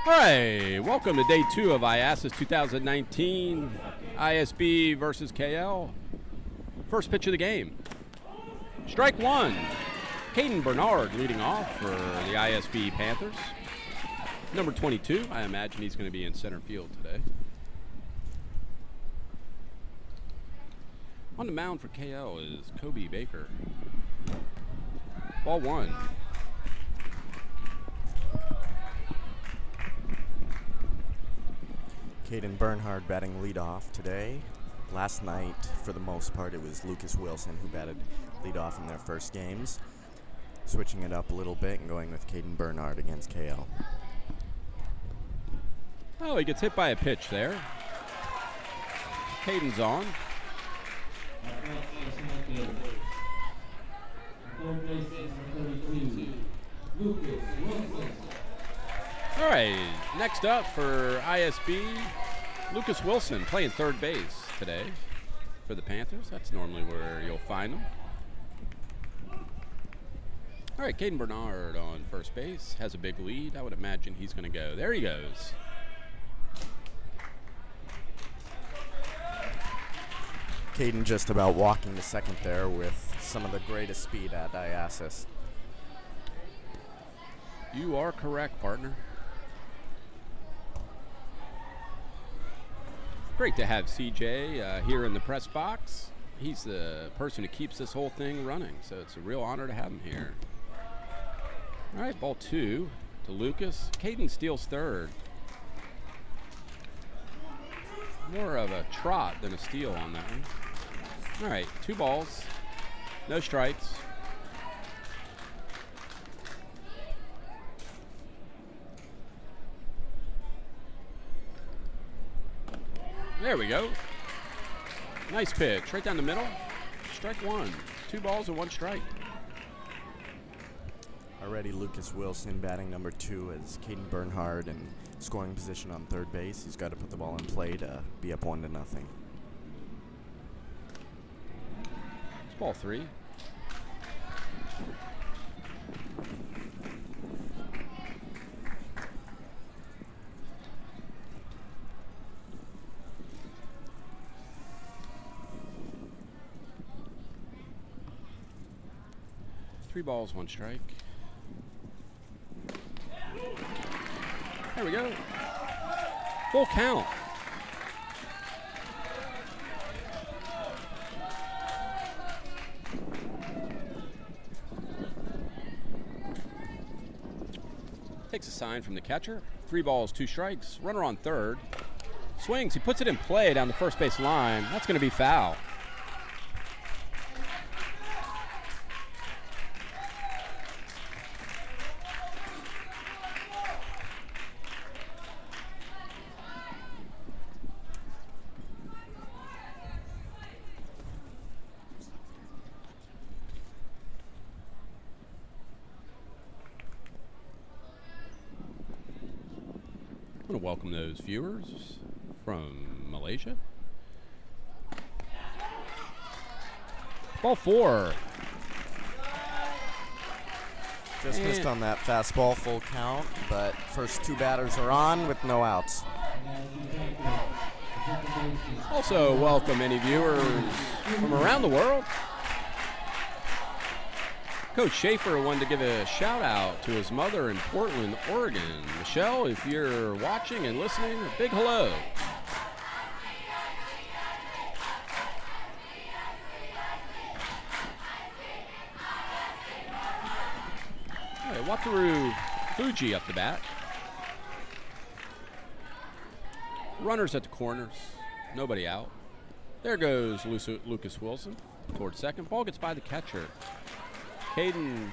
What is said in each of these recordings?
All right, welcome to day 2 of IAS's 2019 ISB versus KL. First pitch of the game. Strike one. Caden Bernard leading off for the ISB Panthers. Number 22, I imagine he's going to be in center field today. On the mound for KL is Kobe Baker. Ball one. Caden Bernhard batting leadoff today. Last night, for the most part, it was Lucas Wilson who batted leadoff in their first games. Switching it up a little bit and going with Caden Bernhard against KL. Oh, he gets hit by a pitch there. Caden's on. All right, next up for ISB, Lucas Wilson playing third base today for the Panthers. That's normally where you'll find him. All right, Caden Bernard on first base has a big lead. I would imagine he's going to go. There he goes. Caden just about walking to second there with some of the greatest speed at IASIS. You are correct, partner. Great to have CJ here in the press box. He's the person who keeps this whole thing running, so it's a real honor to have him here. All right, ball two to Lucas. Caden steals third. More of a trot than a steal on that one. All right, 2 balls, no strikes. There we go. Nice pitch, right down the middle. Strike one. 2 balls and 1 strike. Already Lucas Wilson batting number 2 as Caden Bernhard in scoring position on third base. He's got to put the ball in play to be up 1-0. It's ball 3. Three balls, 1 strike. There we go. Full count. Takes a sign from the catcher. 3 balls, 2 strikes. Runner on third. Swings. He puts it in play down the first base line. That's going to be foul. I want to welcome those viewers from Malaysia. Ball 4. Just missed on that fastball, full count, but first 2 batters are on with no outs. Also welcome any viewers from around the world. Coach Schaefer wanted to give a shout out to his mother in Portland, Oregon. Michelle, if you're watching and listening, a big hello. All right, Wataru Fuji up the bat. Runners at the corners, nobody out. There goes Lucas Wilson towards second. Ball gets by the catcher. Caden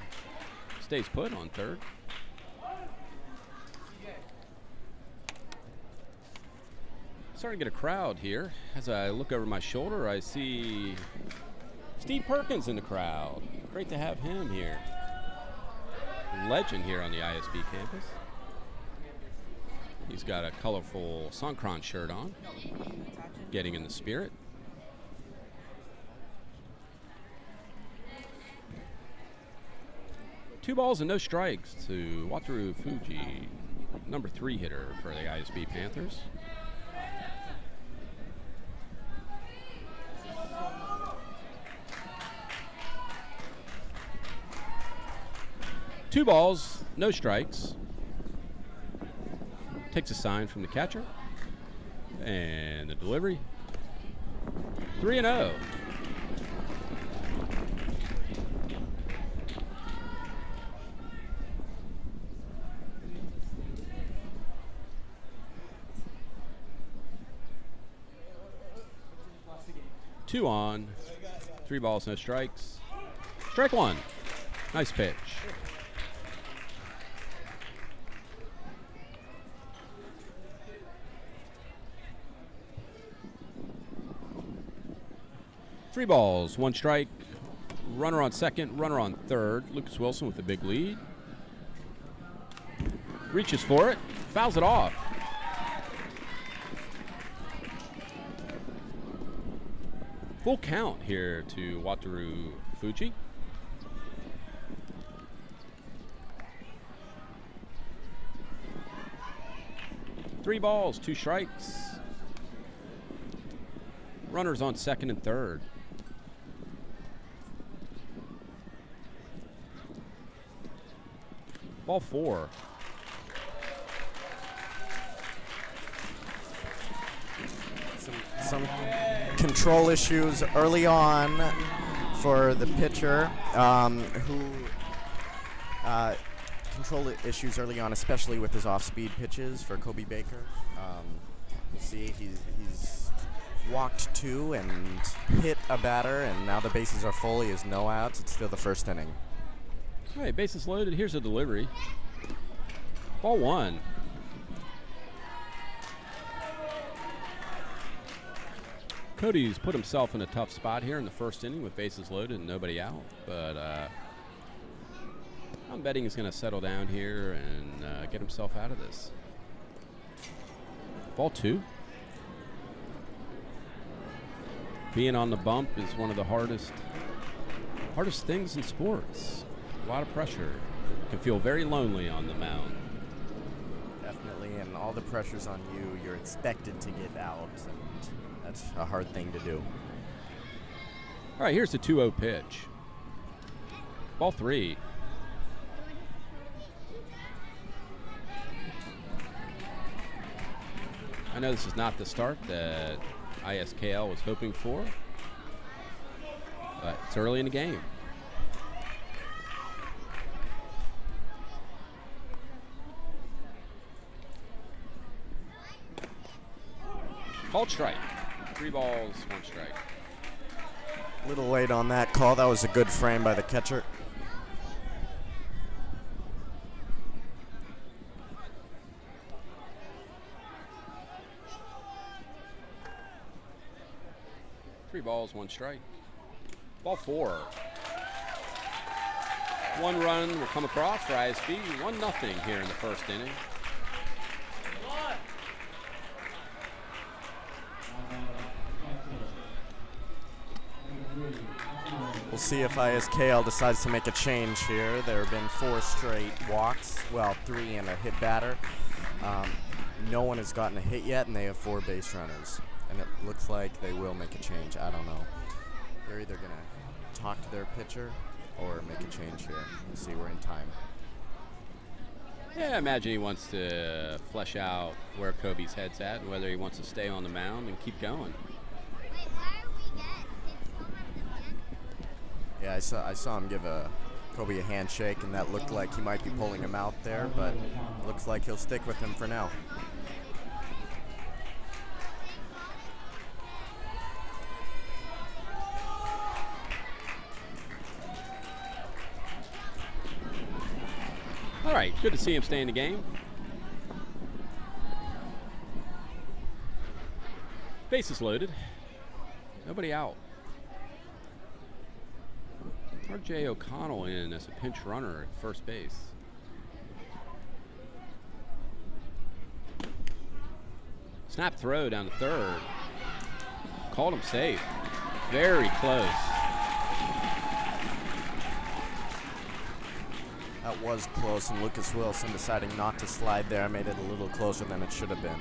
stays put on third. Starting to get a crowd here. As I look over my shoulder, I see Steve Perkins in the crowd. Great to have him here. Legend here on the ISB campus. He's got a colorful Songkran shirt on, getting in the spirit. Two balls and no strikes to Wataru Fuji. number 3 hitter for the ISB Panthers. Two balls, no strikes. Takes a sign from the catcher. And the delivery. 3-0. Two on, 3 balls, no strikes. Strike 1. Nice pitch. Three balls, 1 strike. Runner on second, runner on third. Lucas Wilson with a big lead. Reaches for it, fouls it off. Full count here to Wataru Fuji. Three balls, 2 strikes. Runners on second and third. Ball 4. Some control issues early on for the pitcher, control issues early on, especially with his off-speed pitches for Kobe Baker. See, he's walked 2 and hit a batter, and now the bases are full. He has no outs. It's still the first inning. All right, bases loaded. Here's a delivery. Ball 1. Cody's put himself in a tough spot here in the first inning with bases loaded and nobody out. But I'm betting he's going to settle down here and get himself out of this. Ball 2. Being on the bump is one of the hardest things in sports. A lot of pressure. You can feel very lonely on the mound. Definitely, and all the pressure's on you. You're expected to get out, and that's a hard thing to do. All right, here's the 2-0 pitch. Ball 3. I know this is not the start that ISKL was hoping for, but it's early in the game. Called strike. 3 balls, 1 strike. A little late on that call. That was a good frame by the catcher. Three balls, 1 strike. Ball 4. 1 run will come across for ISB. 1-0 here in the first inning. We'll see if ISKL decides to make a change here. There have been 4 straight walks, well, 3 and a hit batter. No one has gotten a hit yet, and they have 4 base runners. And it looks like they will make a change. I don't know. They're either going to talk to their pitcher or make a change here. We'll see. We're in time. Yeah, I imagine he wants to flesh out where Kobe's head's at and whether he wants to stay on the mound and keep going. Yeah, I saw him give Kobe a handshake, and that looked like he might be pulling him out there, but looks like he'll stick with him for now. All right, good to see him stay in the game. Bases loaded. Nobody out. R.J. O'Connell in as a pinch runner at first base. Snap throw down to third. Called him safe. Very close. That was close, and Lucas Wilson deciding not to slide there made it a little closer than it should have been.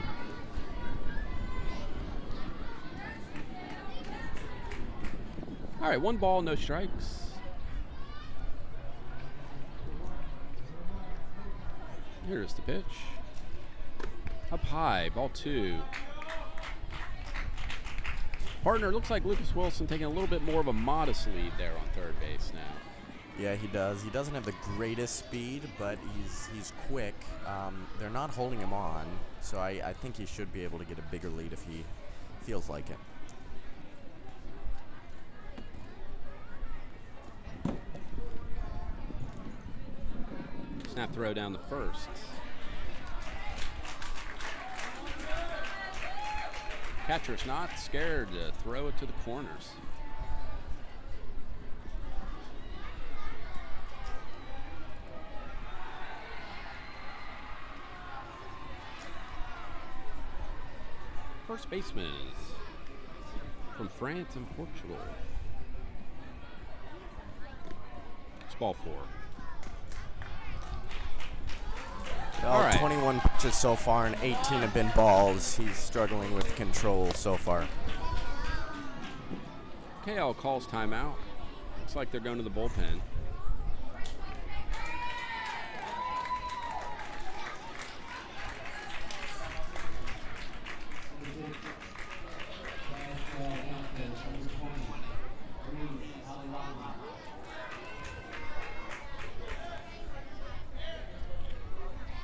All right, 1 ball, no strikes. Here's the pitch. Up high, ball 2. Partner, looks like Lucas Wilson taking a little bit more of a modest lead there on third base now. Yeah, he does. He doesn't have the greatest speed, but he's quick. They're not holding him on, so I think he should be able to get a bigger lead if he feels like it. Snap throw down the first. Catcher's not scared to throw it to the corners. First baseman is from France and Portugal. It's ball 4. All right. 21 pitches so far, and 18 have been balls. He's struggling with control so far. KL calls timeout. Looks like they're going to the bullpen.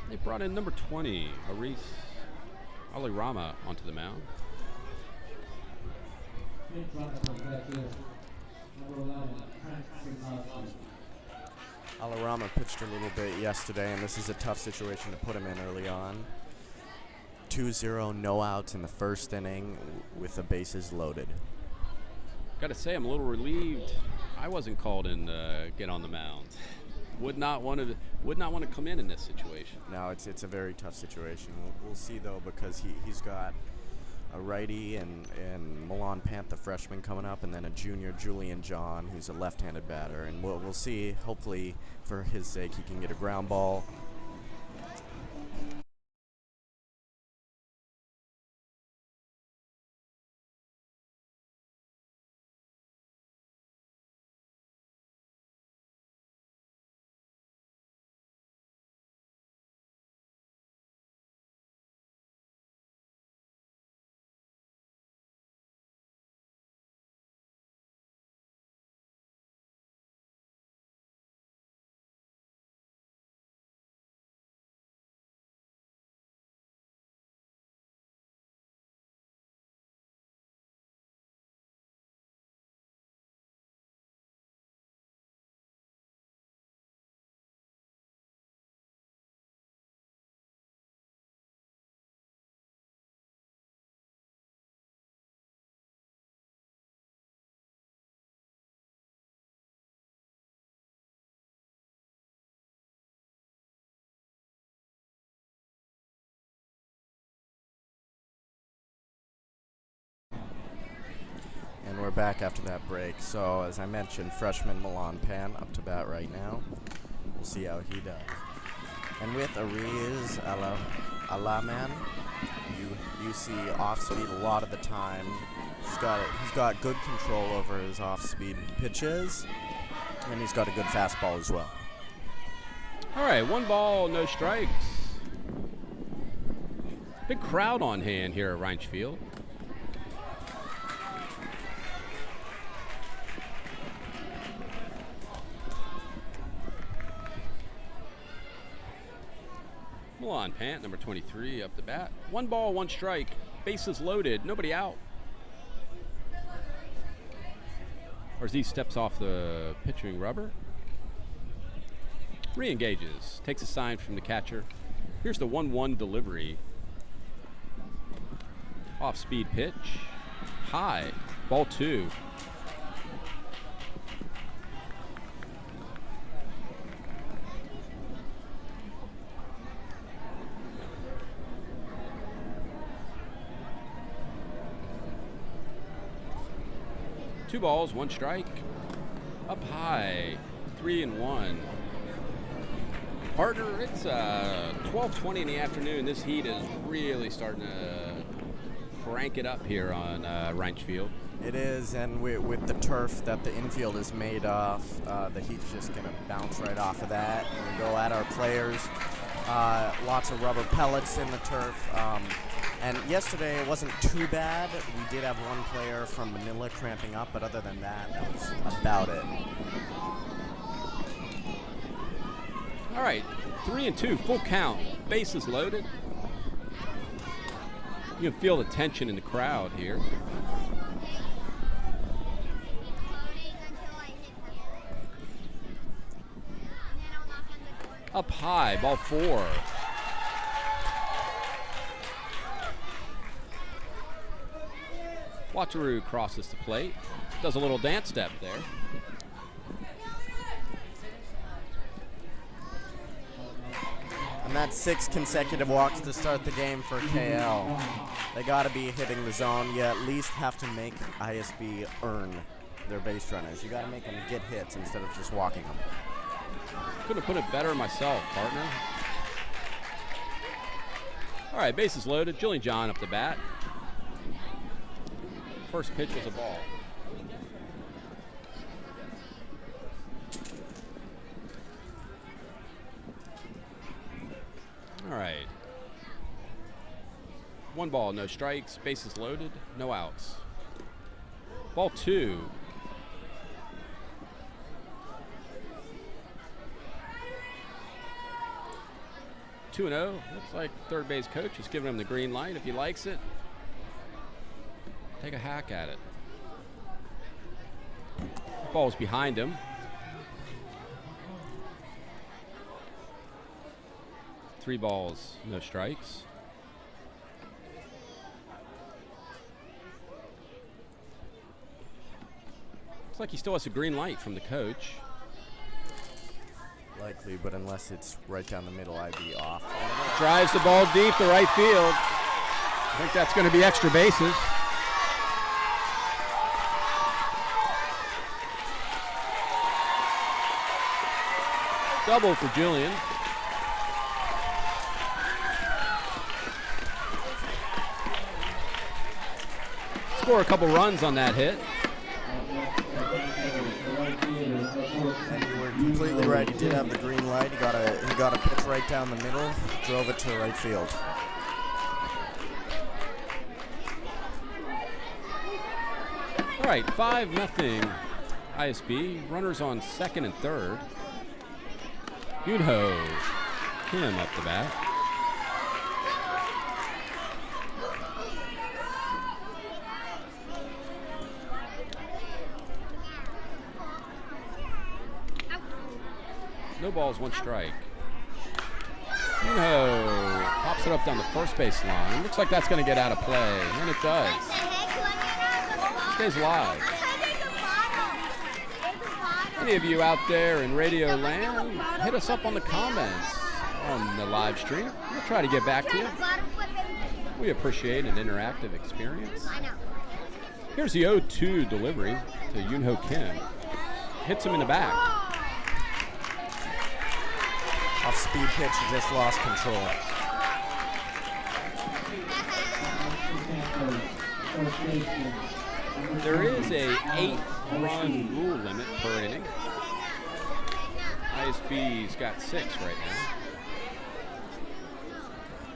They brought in number 20, Aris Alirama, onto the mound. Alirama pitched a little bit yesterday, and this is a tough situation to put him in early on. 2-0, no outs in the first inning with the bases loaded. Got to say, I'm a little relieved I wasn't called in to get on the mound. Would not want to come in this situation. No, it's a very tough situation. We'll see though, because he's got a righty and Milan Pant, the freshman, coming up, and then a junior, Julian John, who's a left-handed batter. And we'll see. Hopefully, for his sake, he can get a ground ball. And we're back after that break. So, as I mentioned, freshman Milan Pan up to bat right now. We'll see how he does. And with Ariz Alaman, you see off speed a lot of the time. He's got good control over his off speed pitches, and he's got a good fastball as well. All right, 1 ball, no strikes. Big crowd on hand here at Reinsch Field. Milan Pant, number 23, up the bat. 1 ball, 1 strike. Bases loaded, nobody out. Ortiz steps off the pitching rubber. Re-engages, takes a sign from the catcher. Here's the 1-1 delivery. Off-speed pitch, high, ball 2. Two balls, 1 strike. Up high, 3-1. Partner, it's 12:20 in the afternoon. This heat is really starting to crank it up here on Ranch Field. It is, and with the turf that the infield is made of, the heat's just going to bounce right off of that and go at our players. Lots of rubber pellets in the turf. And yesterday it wasn't too bad. We did have one player from Manila cramping up, but other than that, that was about it. All right, 3-2, full count, bases loaded. You can feel the tension in the crowd here. Up high, ball 4. Wataru crosses the plate, does a little dance step there. And that's 6 consecutive walks to start the game for KL. They got to be hitting the zone. You at least have to make ISB earn their base runners. You got to make them get hits instead of just walking them. Couldn't have put it better myself, partner. All right, bases loaded. Jillian John up the bat. First pitch was a ball. All right. 1 ball, no strikes, bases loaded, no outs. Ball 2. Two and 0. Looks like third base coach is giving him the green light. If he likes it, take a hack at it. Ball's behind him. Three balls, no strikes. Looks like he still has a green light from the coach. Likely, but unless it's right down the middle, I'd be off. Drives the ball deep to right field. I think that's going to be extra bases. Double for Jillian. Score a couple runs on that hit. And you were completely right. He did have the green light. He got a pitch right down the middle, drove it to right field. All right, 5-0 ISB. Runners on second and third. Yunho Kim up the bat. No balls, 1 strike. Yunho pops it up down the first base line. Looks like that's going to get out of play, and it does. Stays alive. Any of you out there in Radio Land, hit us up on the comments on the live stream. We'll try to get back to you. We appreciate an interactive experience. Here's the 0-2 delivery to Yunho Kim. Hits him in the back. Off-speed pitch, he just lost control. There is a 8-run rule limit per inning. ISB's got 6 right now.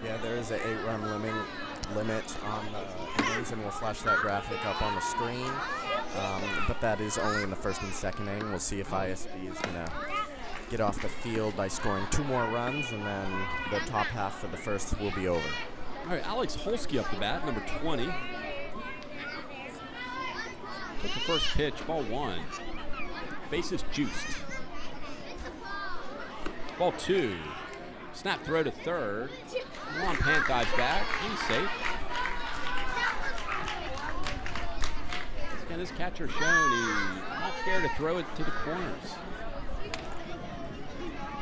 Yeah, there is an 8-run limit on the innings, and we'll flash that graphic up on the screen. But that is only in the first and second inning. We'll see if ISB is going to get off the field by scoring 2 more runs, and then the top half of the first will be over. All right, Alex Holsky up the bat, number 20. Took the first pitch, ball 1. Bases juiced. Ball 2. Snap throw to third. Juan Pant dives back. He's safe. Again, this catcher shown he's not scared to throw it to the corners.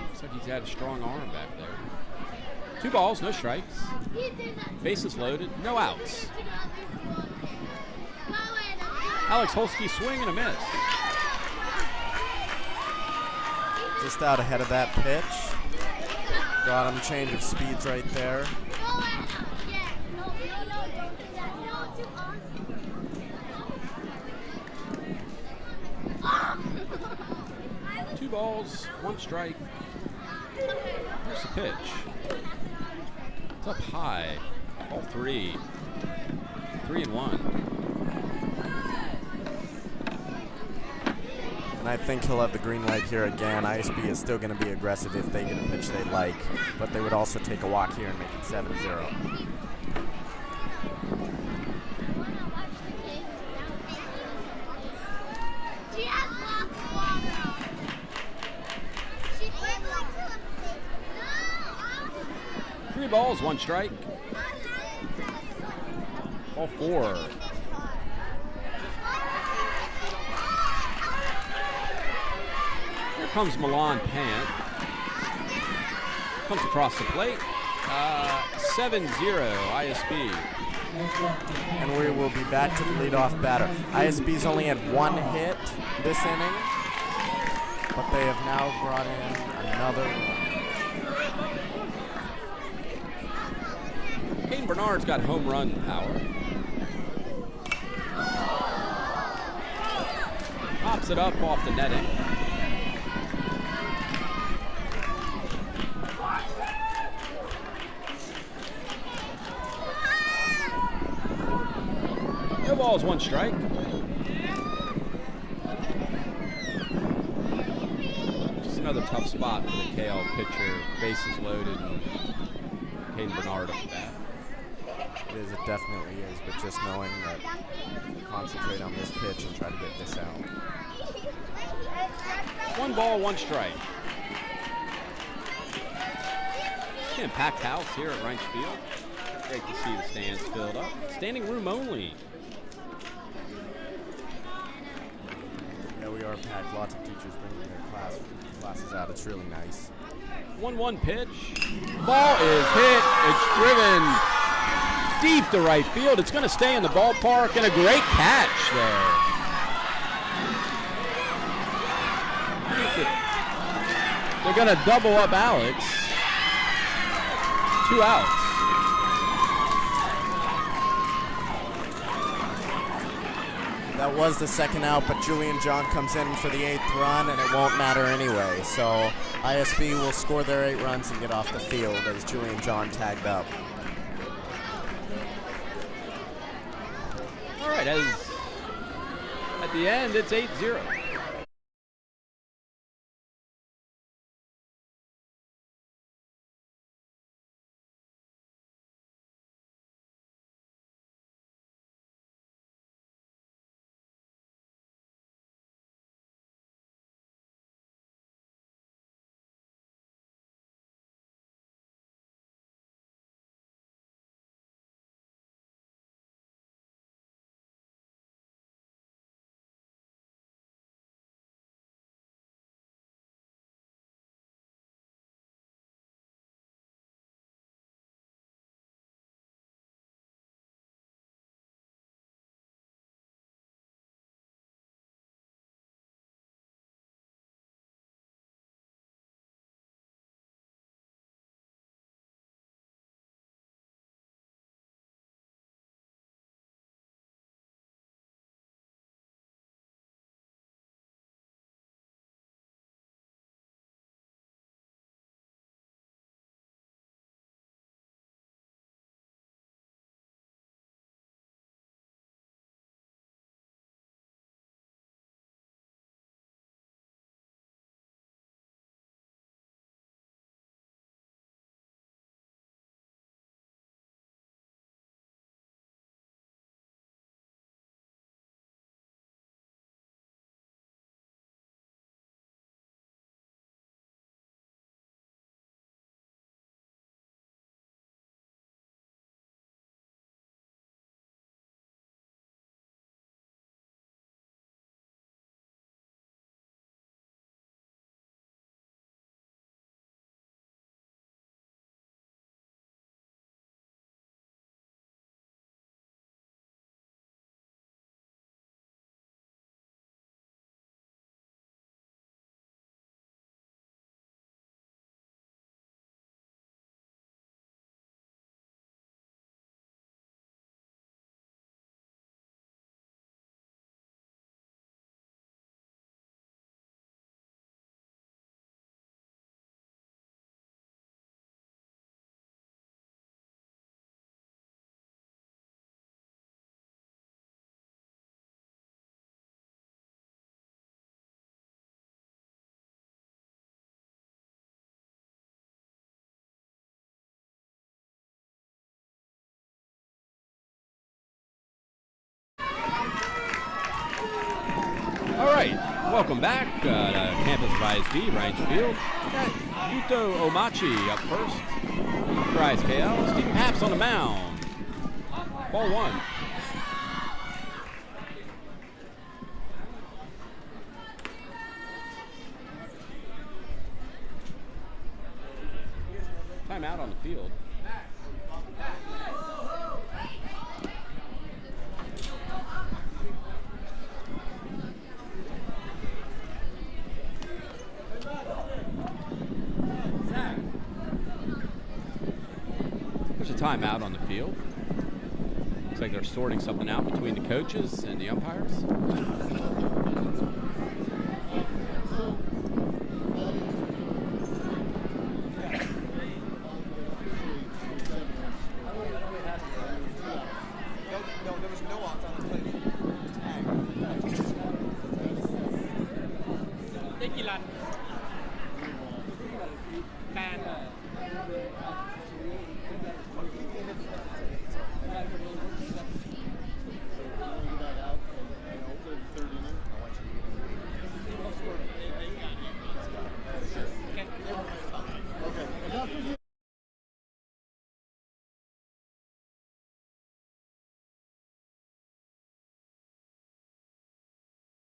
Looks like he's had a strong arm back there. 2 balls, no strikes. Bases loaded, no outs. Alex Holsky swing and a miss. Just out ahead of that pitch. Got him, change of speeds right there. 2 balls, 1 strike. Here's the pitch. It's up high. Ball 3. 3-1. And I think he'll have the green light here again. ISB is still going to be aggressive if they get a pitch they like, but they would also take a walk here and make it 7-0. Three balls, 1 strike. Ball 4. Here comes Milan Pant. Comes across the plate. 7-0 ISB. And we will be back to the leadoff batter. ISB's only had 1 hit this inning, but they have now brought in another run. Caden Bernard's got home run power. Pops it up off the netting. No balls, 1 strike. Just another tough spot for the KL pitcher. Bases loaded and Caden Bernard up the bat. It definitely is, but just knowing that concentrate on this pitch and try to get this out. 1 ball, 1 strike. Again, packed house here at Ranch Field. Great to see the stands filled up. Standing room only. Yeah, we are packed. Lots of teachers bringing their classes out. It's really nice. 1-1 pitch. Ball is hit. It's driven deep to right field. It's going to stay in the ballpark, and a great catch there. They're going to double up Alex. 2 outs. That was the 2nd out, but Julian John comes in for the 8th run, and it won't matter anyway. So ISB will score their 8 runs and get off the field as Julian John tagged up. All right, at the end, it's 8-0. right, welcome back to campus of ISB, Range Field. Got Yuto Omachi up first for ISKL. Steve Paps on the mound. Ball one. Timeout on the field. There's a timeout on the field. Looks like they're sorting something out between the coaches and the umpires.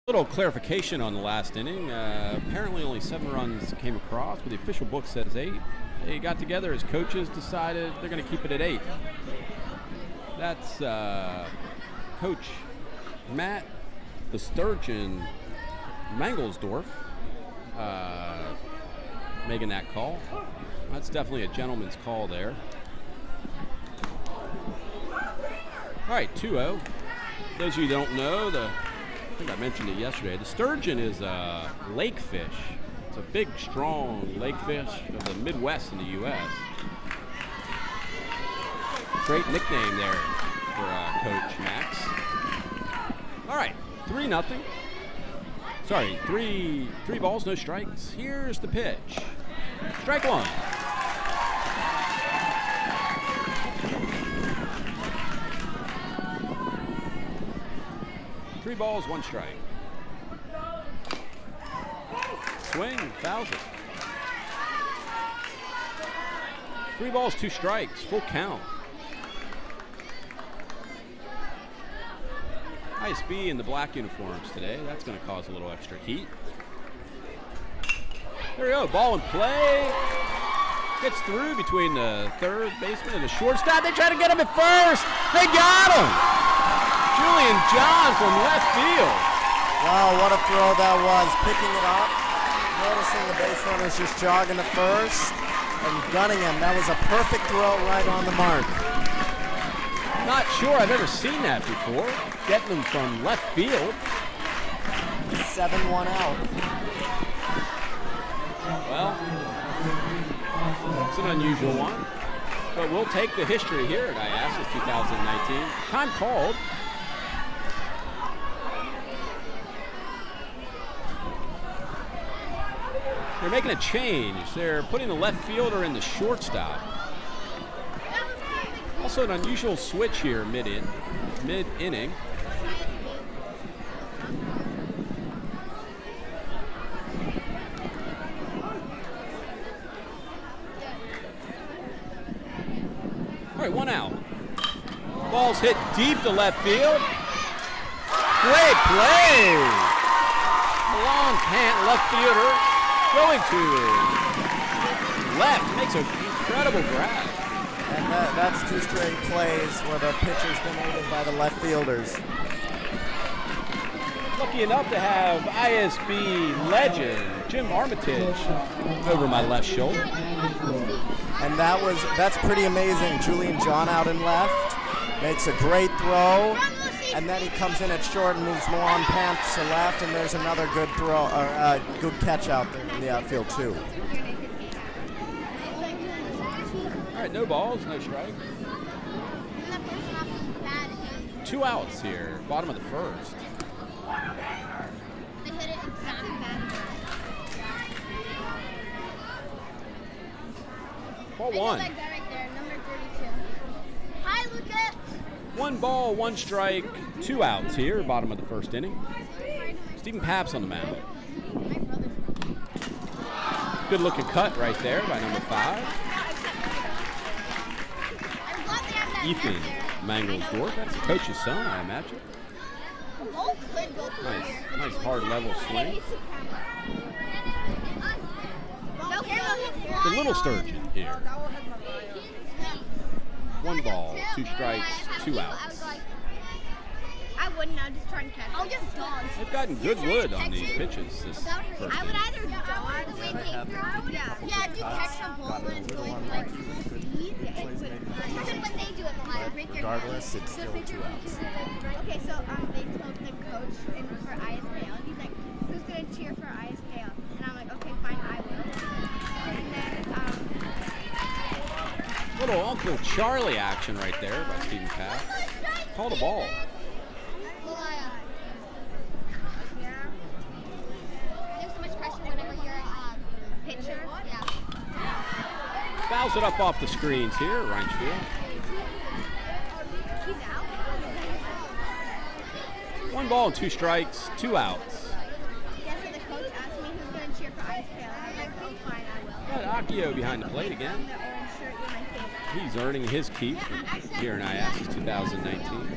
Little clarification on the last inning. Apparently only 7 runs came across, but the official book says 8. They got together as coaches, decided they're going to keep it at 8. That's Coach Matt the Sturgeon Mangelsdorf making that call. That's definitely a gentleman's call there. All right, 2-0. Those of you who don't know, I think I mentioned it yesterday. The sturgeon is a lake fish. It's a big, strong lake fish of the Midwest in the U.S. Great nickname there for Coach Max. All right, 3-0. Sorry, three balls, no strikes. Here's the pitch. Strike one. Three balls, 1 strike. Swing, fouls it. 3 balls, 2 strikes, full count. ISB in the black uniforms today. That's going to cause a little extra heat. There we go, ball in play. Gets through between the third baseman and the shortstop. They try to get him at first. They got him. Julian John from left field. Wow, what a throw that was. Picking it up, noticing the base runner's just jogging to first, and gunning him. That was a perfect throw right on the mark. Not sure I've ever seen that before. Getting him from left field. 7-1 out. Well, it's an unusual one, but we'll take the history here at IASS 2019. Time called. They're making a change. They're putting the left fielder in the shortstop. Also an unusual switch here mid-inning. All right, 1 out. Ball's hit deep to left field. Great play. Long pant left fielder. Going to left, makes an incredible grab. And that's 2 straight plays where the pitcher's been aided by the left fielders. Lucky enough to have ISB legend Jim Armitage over my left shoulder. And that's pretty amazing. Julian John out in left, makes a great throw. And then he comes in at short and moves Milan Pants to left, and there's another good throw, or good catch out there in the outfield too. All right, no balls, no strikes. 2 outs here, bottom of the first. They hit it exactly bad. Ball 1. That guy right there, number 32. Hi, Lucas. 1 ball, 1 strike, 2 outs here, bottom of the first inning. Stephen Papps on the mound. Good looking cut right there by number 5. Ethan Manglesdorf. That's the coach's son, I imagine. Nice hard level swing. The little sturgeon here. 1 ball, 2 strikes, 2 outs. I wouldn't know, just trying to catch. Oh, just dogs. They've gotten good wood on these pitches this first I would inning. either dog the way they throw. Yeah, if you catch some ball when it's going like speed, it would. Especially when they do it live. Regardless, it's still 2 outs. Okay, so they told the coach for ISKL, he's like, who's gonna cheer for ISKL? And I'm like, okay, fine, I will. And then Little Uncle Charlie action right there by Stephen Papps. Called a ball. yeah. There's so much pressure whenever you're a pitcher. Yeah. Fouls it up off the screens here, Reinschfield. He's out. 1 ball and 2 strikes, 2 outs. Yeah, so the coach asked me who's going to cheer for ISKL. I'm like, oh, fine, I will. Got Akio behind the plate again. The orange shirt is my favorite. He's earning his keep here in IAS's 2019.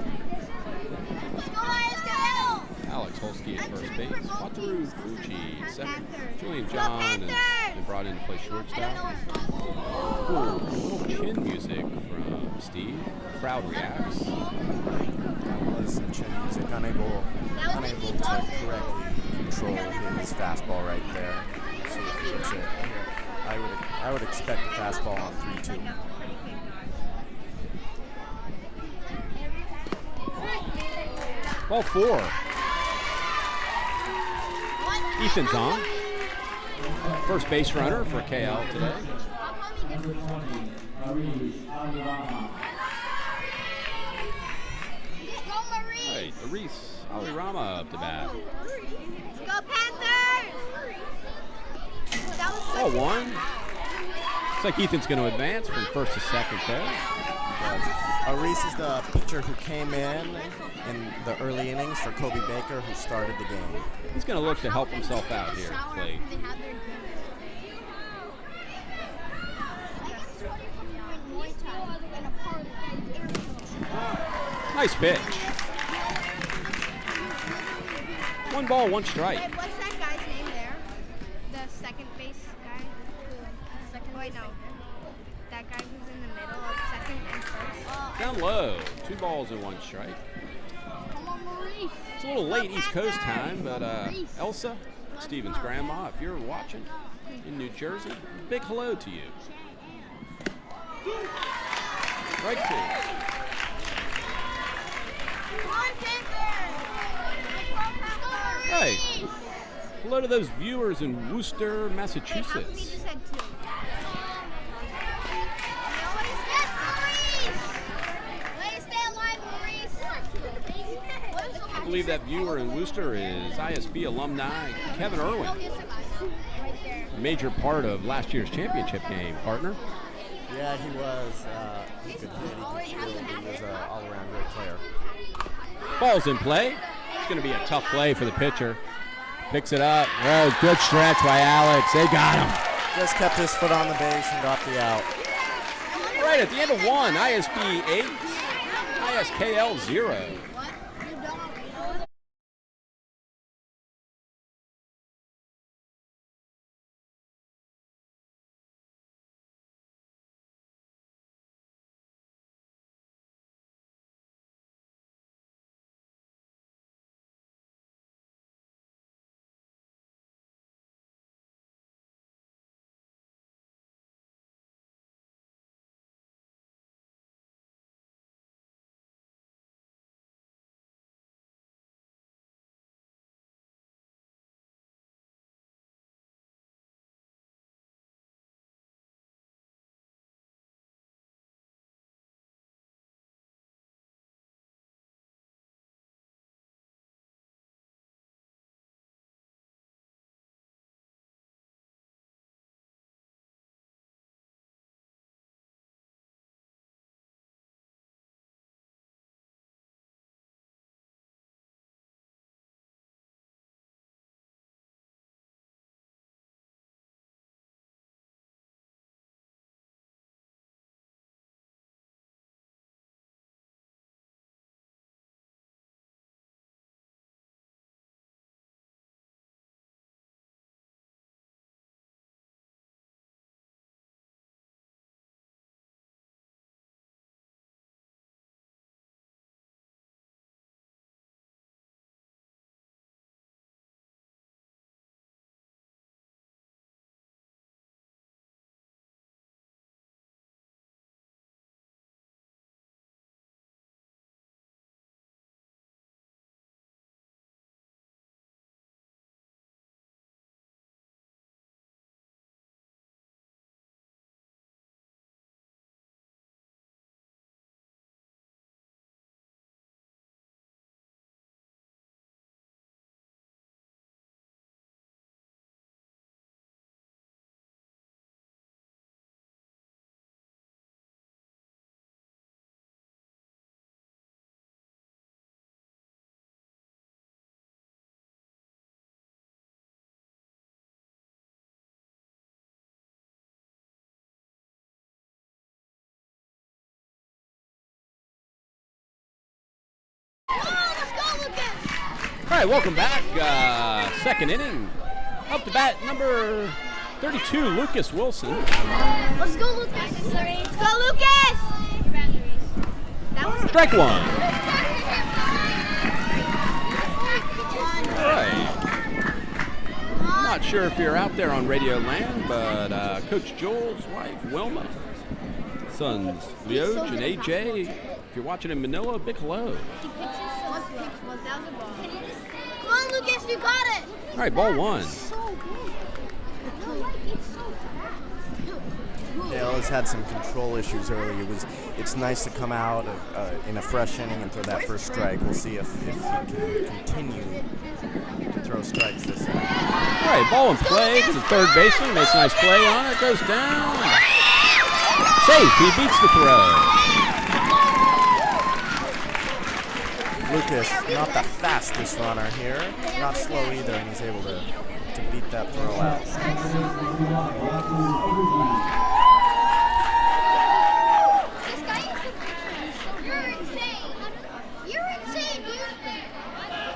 Let's go ISKL! Alex Holsky at first base. Wataru Fuji second. Panthers. Julian John has been brought in to play I don't know shortstop. what's Cool little chin music from Steve. Crowd reacts. That was some chin music, unable to correctly control his fastball right there. So he gets it. I would expect a fastball on 3-2. Ball 4. Ethan's on. First base runner for KL today. Right, Aris Alirama up to bat. Let's go Panthers! That was Ball 1. Looks like Ethan's going to advance from first to second there. Aris is the pitcher who came in the early innings for Kobe Baker, who started the game. He's going to look to help himself out here at the plate. Nice pitch. 1 ball, 1 strike. Wait, what's that guy's name there? The second base guy? Wait, no. That guy who's in the middle of second and first. Down low. 2 balls and 1 strike. Come on, Maurice. It's a little late East Coast time, but Elsa, Steven's grandma, if you're watching in New Jersey, big hello to you. Right there. Hey, hello to those viewers in Worcester, Massachusetts. How come you just said 2? I believe that viewer in Worcester is ISB alumni Kevin Irwin. A major part of last year's championship game, partner. Yeah, he was. He could hit, he could shield. He was an all-around great player. Ball's in play. It's going to be a tough play for the pitcher. Picks it up. Oh, good stretch by Alex. They got him. Just kept his foot on the base and got the out. Right at the end of 1, ISB 8, ISKL 0. right, welcome back. Second inning. Up to bat, number 32, Lucas Wilson. Let's go, Lucas. Let's go, Lucas. Strike one. All right. Not sure if you're out there on Radio Land, but Coach Joel's wife, Wilma, sons Leoj and AJ. If you're watching in Manila, big hello. Come on, Lucas, you got it. All right, ball one. Dale has had some control issues early. It's nice to come out in a fresh inning and throw that first strike. We'll see if he can continue to throw strikes this inning. All right, ball in play to the third baseman. Makes a nice play on it. Goes down. Safe. He beats the throw. Lucas, not the fastest runner here. Not slow either, and he's able to beat that throw out.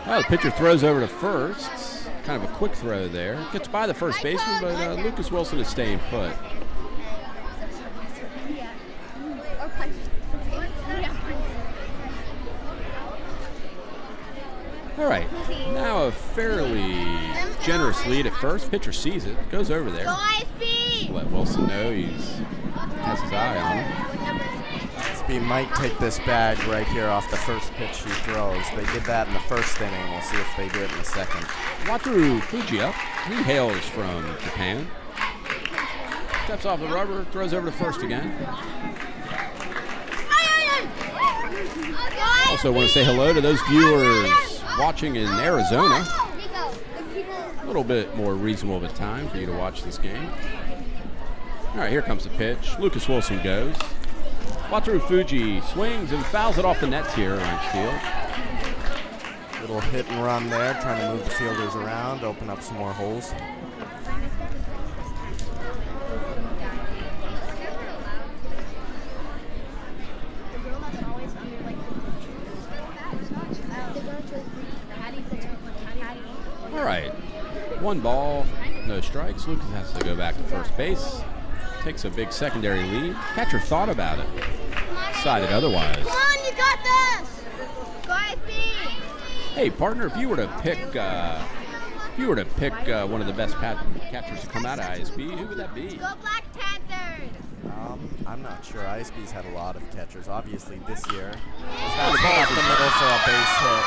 Well, the pitcher throws over to first. Kind of a quick throw there. Gets by the first baseman, but Lucas Wilson is staying put. All right, now a fairly generous lead at first. Pitcher sees it, goes over there. Let Wilson know he has his eye on him. ISB might take this bag right here off the first pitch he throws. They did that in the first inning. We'll see if they do it in the second. Wataru Fuji up. He hails from Japan. Steps off the rubber, throws over to first again. Also want to say hello to those viewers watching in Arizona. A little bit more reasonable of a time for you to watch this game. All right, here comes the pitch. Lucas Wilson goes. Wataru Fuji swings and fouls it off the nets here in right field. Little hit and run there, trying to move the fielders around, open up some more holes. All right, one ball, no strikes. Lucas has to go back to first base. Takes a big secondary lead. Catcher thought about it. Decided otherwise. Come on, you got this. Go ISB. Hey, partner, if you were to pick, one of the best catchers to come out of ISB, who would that be? Go Black Panthers. I'm not sure. ISB's had a lot of catchers. Obviously, this year, he's got the ball up the middle for a base hit.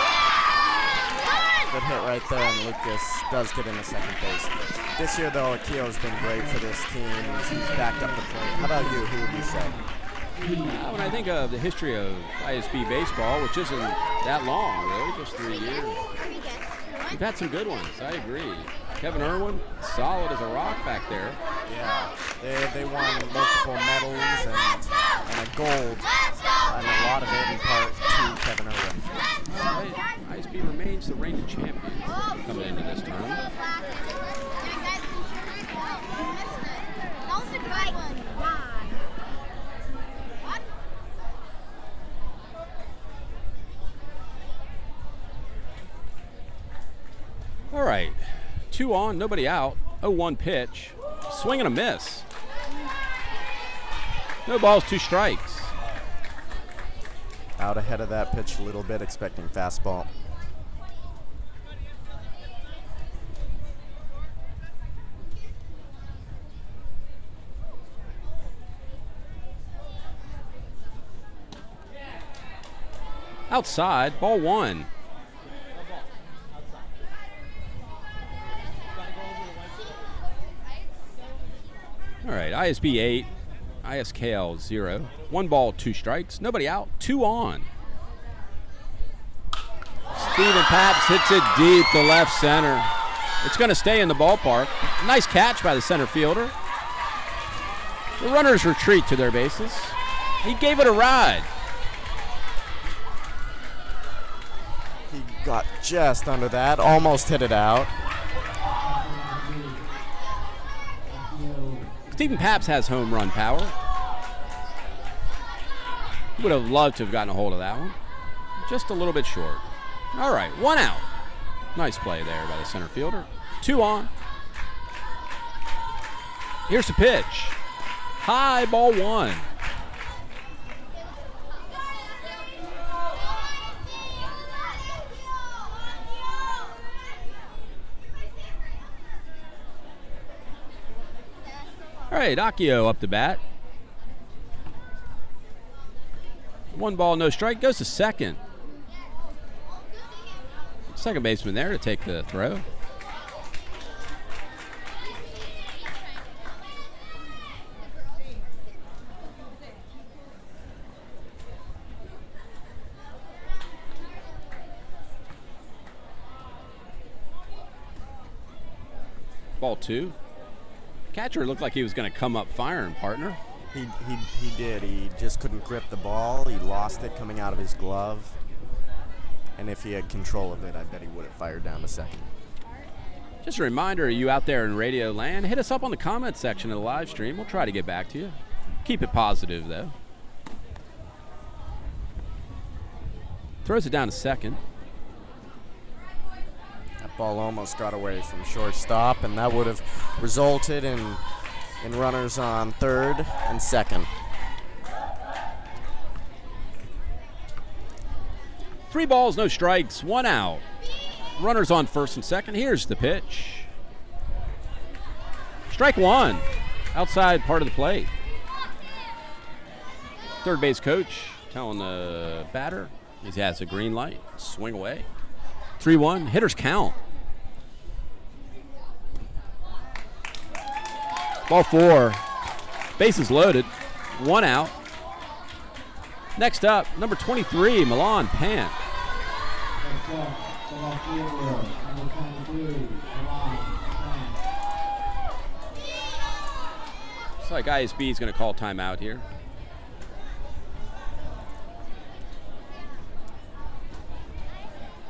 Good hit right there, and Lucas does get into second base. This year, though, Akio's been great for this team. He's backed up the plate. How about you? Who would you say? When I think of the history of ISB baseball, which isn't that long, really, just 3 years, we've had some good ones. I agree. Kevin Irwin, solid as a rock back there. Yeah, they won multiple medals and a gold, and a lot of it in part to Kevin Irwin. ISB remains the reigning champions coming into this tournament. All right, 2 on, nobody out, 0-1 pitch, swing and a miss. No balls, 2 strikes. Out ahead of that pitch a little bit, expecting fastball. Outside, ball 1. All right, ISB 8, ISKL 0. 1 ball, 2 strikes. Nobody out, 2 on. Stephen Paps hits it deep to left center. It's going to stay in the ballpark. Nice catch by the center fielder. The runners retreat to their bases. He gave it a ride. He got just under that, almost hit it out. Stephen Paps has home run power. Would have loved to have gotten a hold of that one. Just a little bit short. All right, 1 out. Nice play there by the center fielder. 2 on. Here's the pitch. High, ball 1. All right, Akio up to bat. 1 ball, no strike, goes to second. Second baseman there to take the throw. Ball 2. Catcher looked like he was going to come up firing, partner. He did. He just couldn't grip the ball. He lost it coming out of his glove. And if he had control of it, I bet he would have fired down to second. Just a reminder, you out there in radio land, hit us up on the comment section of the live stream. We'll try to get back to you. Keep it positive, though. Throws it down to second. That ball almost got away from shortstop, and that would have resulted in runners on third and second. 3 balls, no strikes, 1 out. Runners on first and second. Here's the pitch. Strike 1. Outside part of the plate. Third base coach telling the batter he has a green light. Swing away. 3-1. Hitters count. Ball 4. Bases loaded. 1 out. Next up, number 23, Milan Pant. Looks like ISB is going to call timeout here.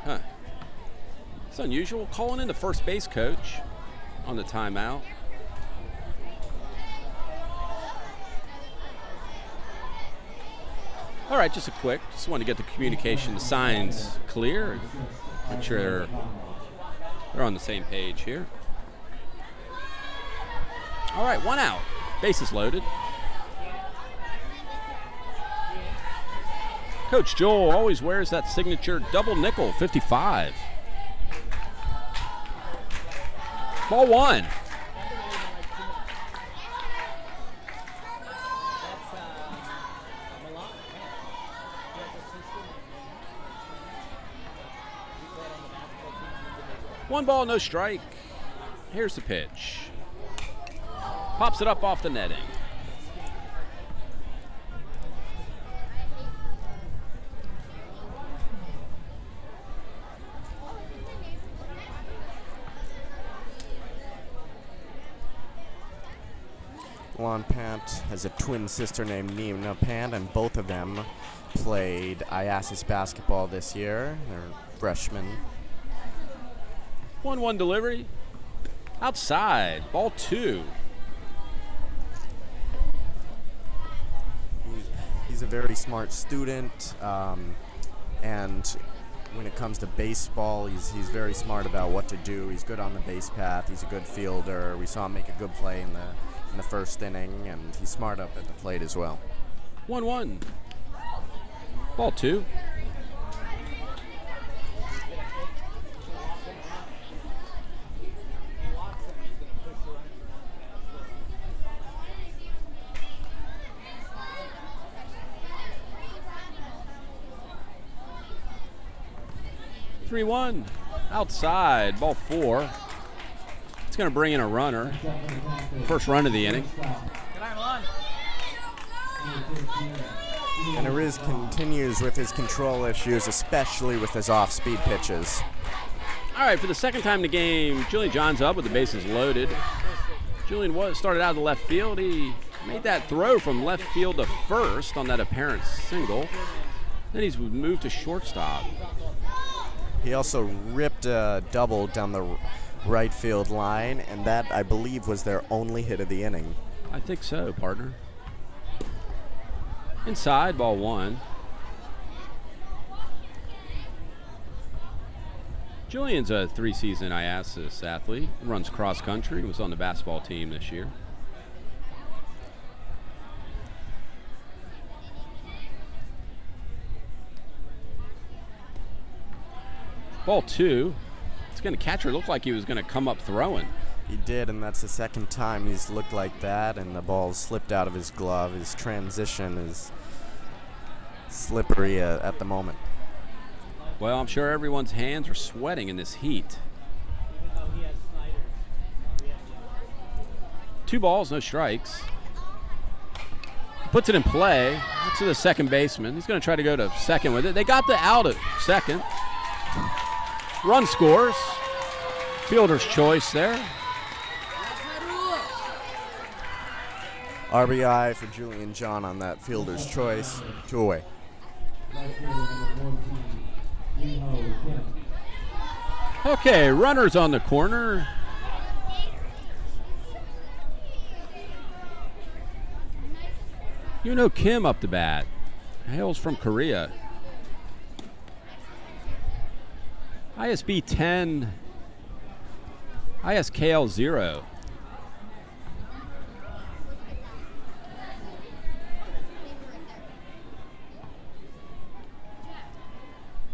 Huh. It's unusual. Calling in the first base coach on the timeout. All right, just want to get the communication, the signs clear. Make sure they're on the same page here. All right, 1 out. Bases loaded. Coach Joel always wears that signature double nickel, 55. Ball 1. One ball, no strike. Here's the pitch. Pops it up off the netting. Milan Pant has a twin sister named Nina Pant, and both of them played ISB basketball this year. They're freshmen. 1-1 delivery. Outside. Ball 2. He's a very smart student, and when it comes to baseball, he's very smart about what to do. He's good on the base path. He's a good fielder. We saw him make a good play in the first inning, and he's smart up at the plate as well. 1-1. Ball 2. One outside, ball 4. It's going to bring in a runner. First run of the inning. And Ariz continues with his control issues, especially with his off-speed pitches. All right, for the second time in the game, Julian John's up with the bases loaded. Julian started out of the left field. He made that throw from left field to first on that apparent single. Then he's moved to shortstop. He also ripped a double down the right field line, and that, I believe, was their only hit of the inning. I think so, partner. Inside, ball 1. Julian's a 3-season IASIS athlete, runs cross country, was on the basketball team this year. Ball 2. It's going to catcher looked like he was going to come up throwing. He did, and that's the second time he's looked like that, and the ball slipped out of his glove. His transition is slippery at the moment. Well, I'm sure everyone's hands are sweating in this heat. 2 balls, no strikes. Puts it in play to the second baseman. He's going to try to go to second with it. They got the out at second. Run scores. Fielder's choice there. RBI for Julian John on that fielder's choice. 2 away. Okay, runners on the corner. Kim up to bat. Hails from Korea. ISB 10, ISKL 0.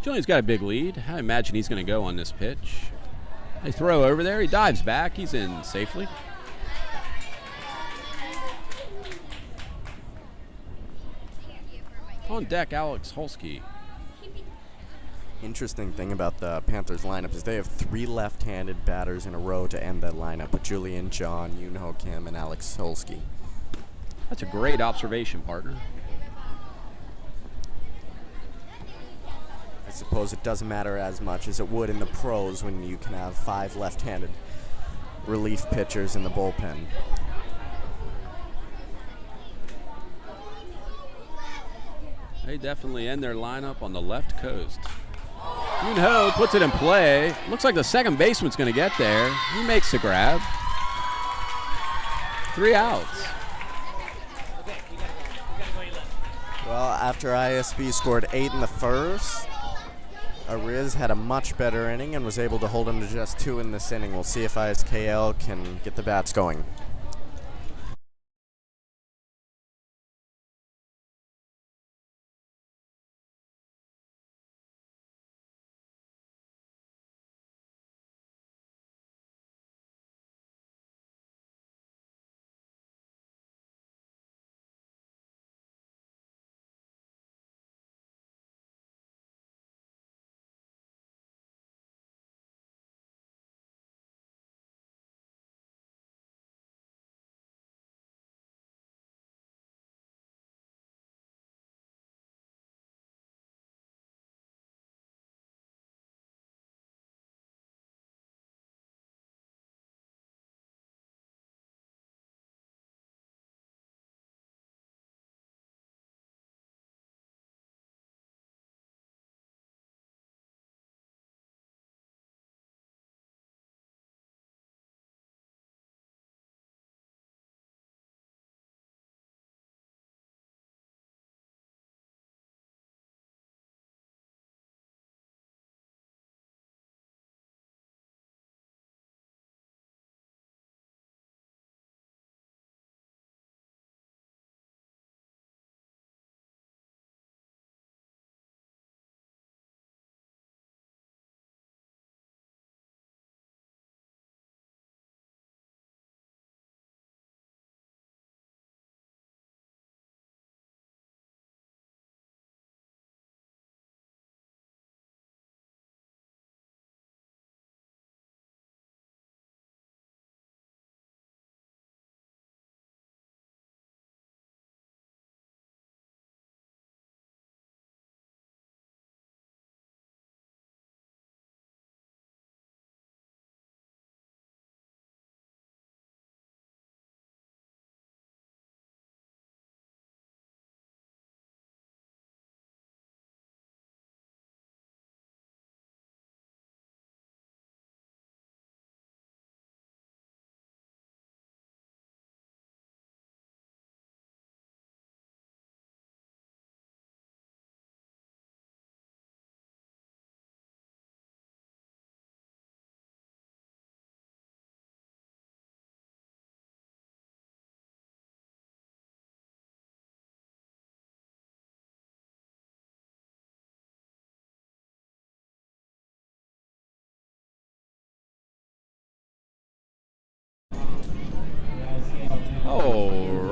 Julian's got a big lead. I imagine he's going to go on this pitch. They throw over there. He dives back. He's in safely. On deck, Alex Holsky. Interesting thing about the Panthers lineup is they have 3 left-handed batters in a row to end that lineup with Julian John, Yoonho Kim, and Alex Holsky. That's a great observation, partner. I suppose it doesn't matter as much as it would in the pros when you can have 5 left-handed relief pitchers in the bullpen. They definitely end their lineup on the left coast. Yoonho puts it in play. Looks like the second baseman's going to get there. He makes the grab. 3 outs. Well, after ISB scored 8 in the first, Ariz had a much better inning and was able to hold him to just 2 in this inning. We'll see if ISKL can get the bats going.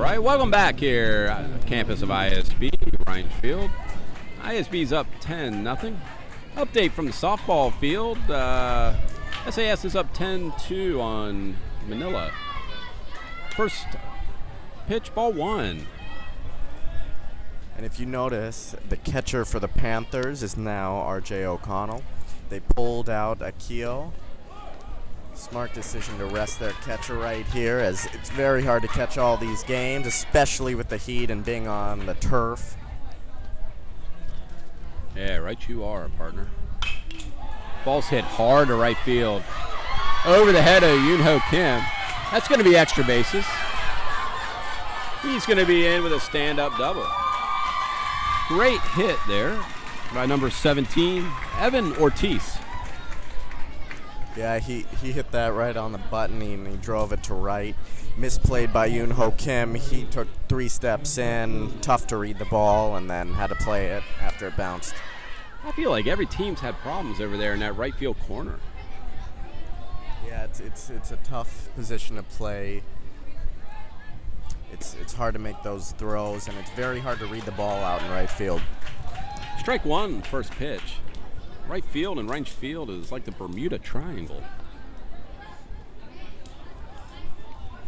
right, welcome back here at the campus of ISB, Ryan Field. ISB's up 10-0. Update from the softball field. SAS is up 10-2 on Manila. First pitch, ball one. And if you notice, the catcher for the Panthers is now R.J. O'Connell. They pulled out ISKL. Smart decision to rest their catcher right here, as it's very hard to catch all these games, especially with the heat and being on the turf. Yeah, right you are, partner. Ball's hit hard to right field. Over the head of Yoon-Ho Kim. That's going to be extra bases. He's going to be in with a stand-up double. Great hit there by number 17, Evan Ortiz. Yeah, he hit that right on the button and he drove it to right. Misplayed by Yoon-Ho Kim. He took 3 steps in, tough to read the ball, and then had to play it after it bounced. I feel like every team's had problems over there in that right field corner. Yeah, it's a tough position to play. It's hard to make those throws, and it's very hard to read the ball out in right field. Strike one, first pitch. Right field and right field is like the Bermuda Triangle.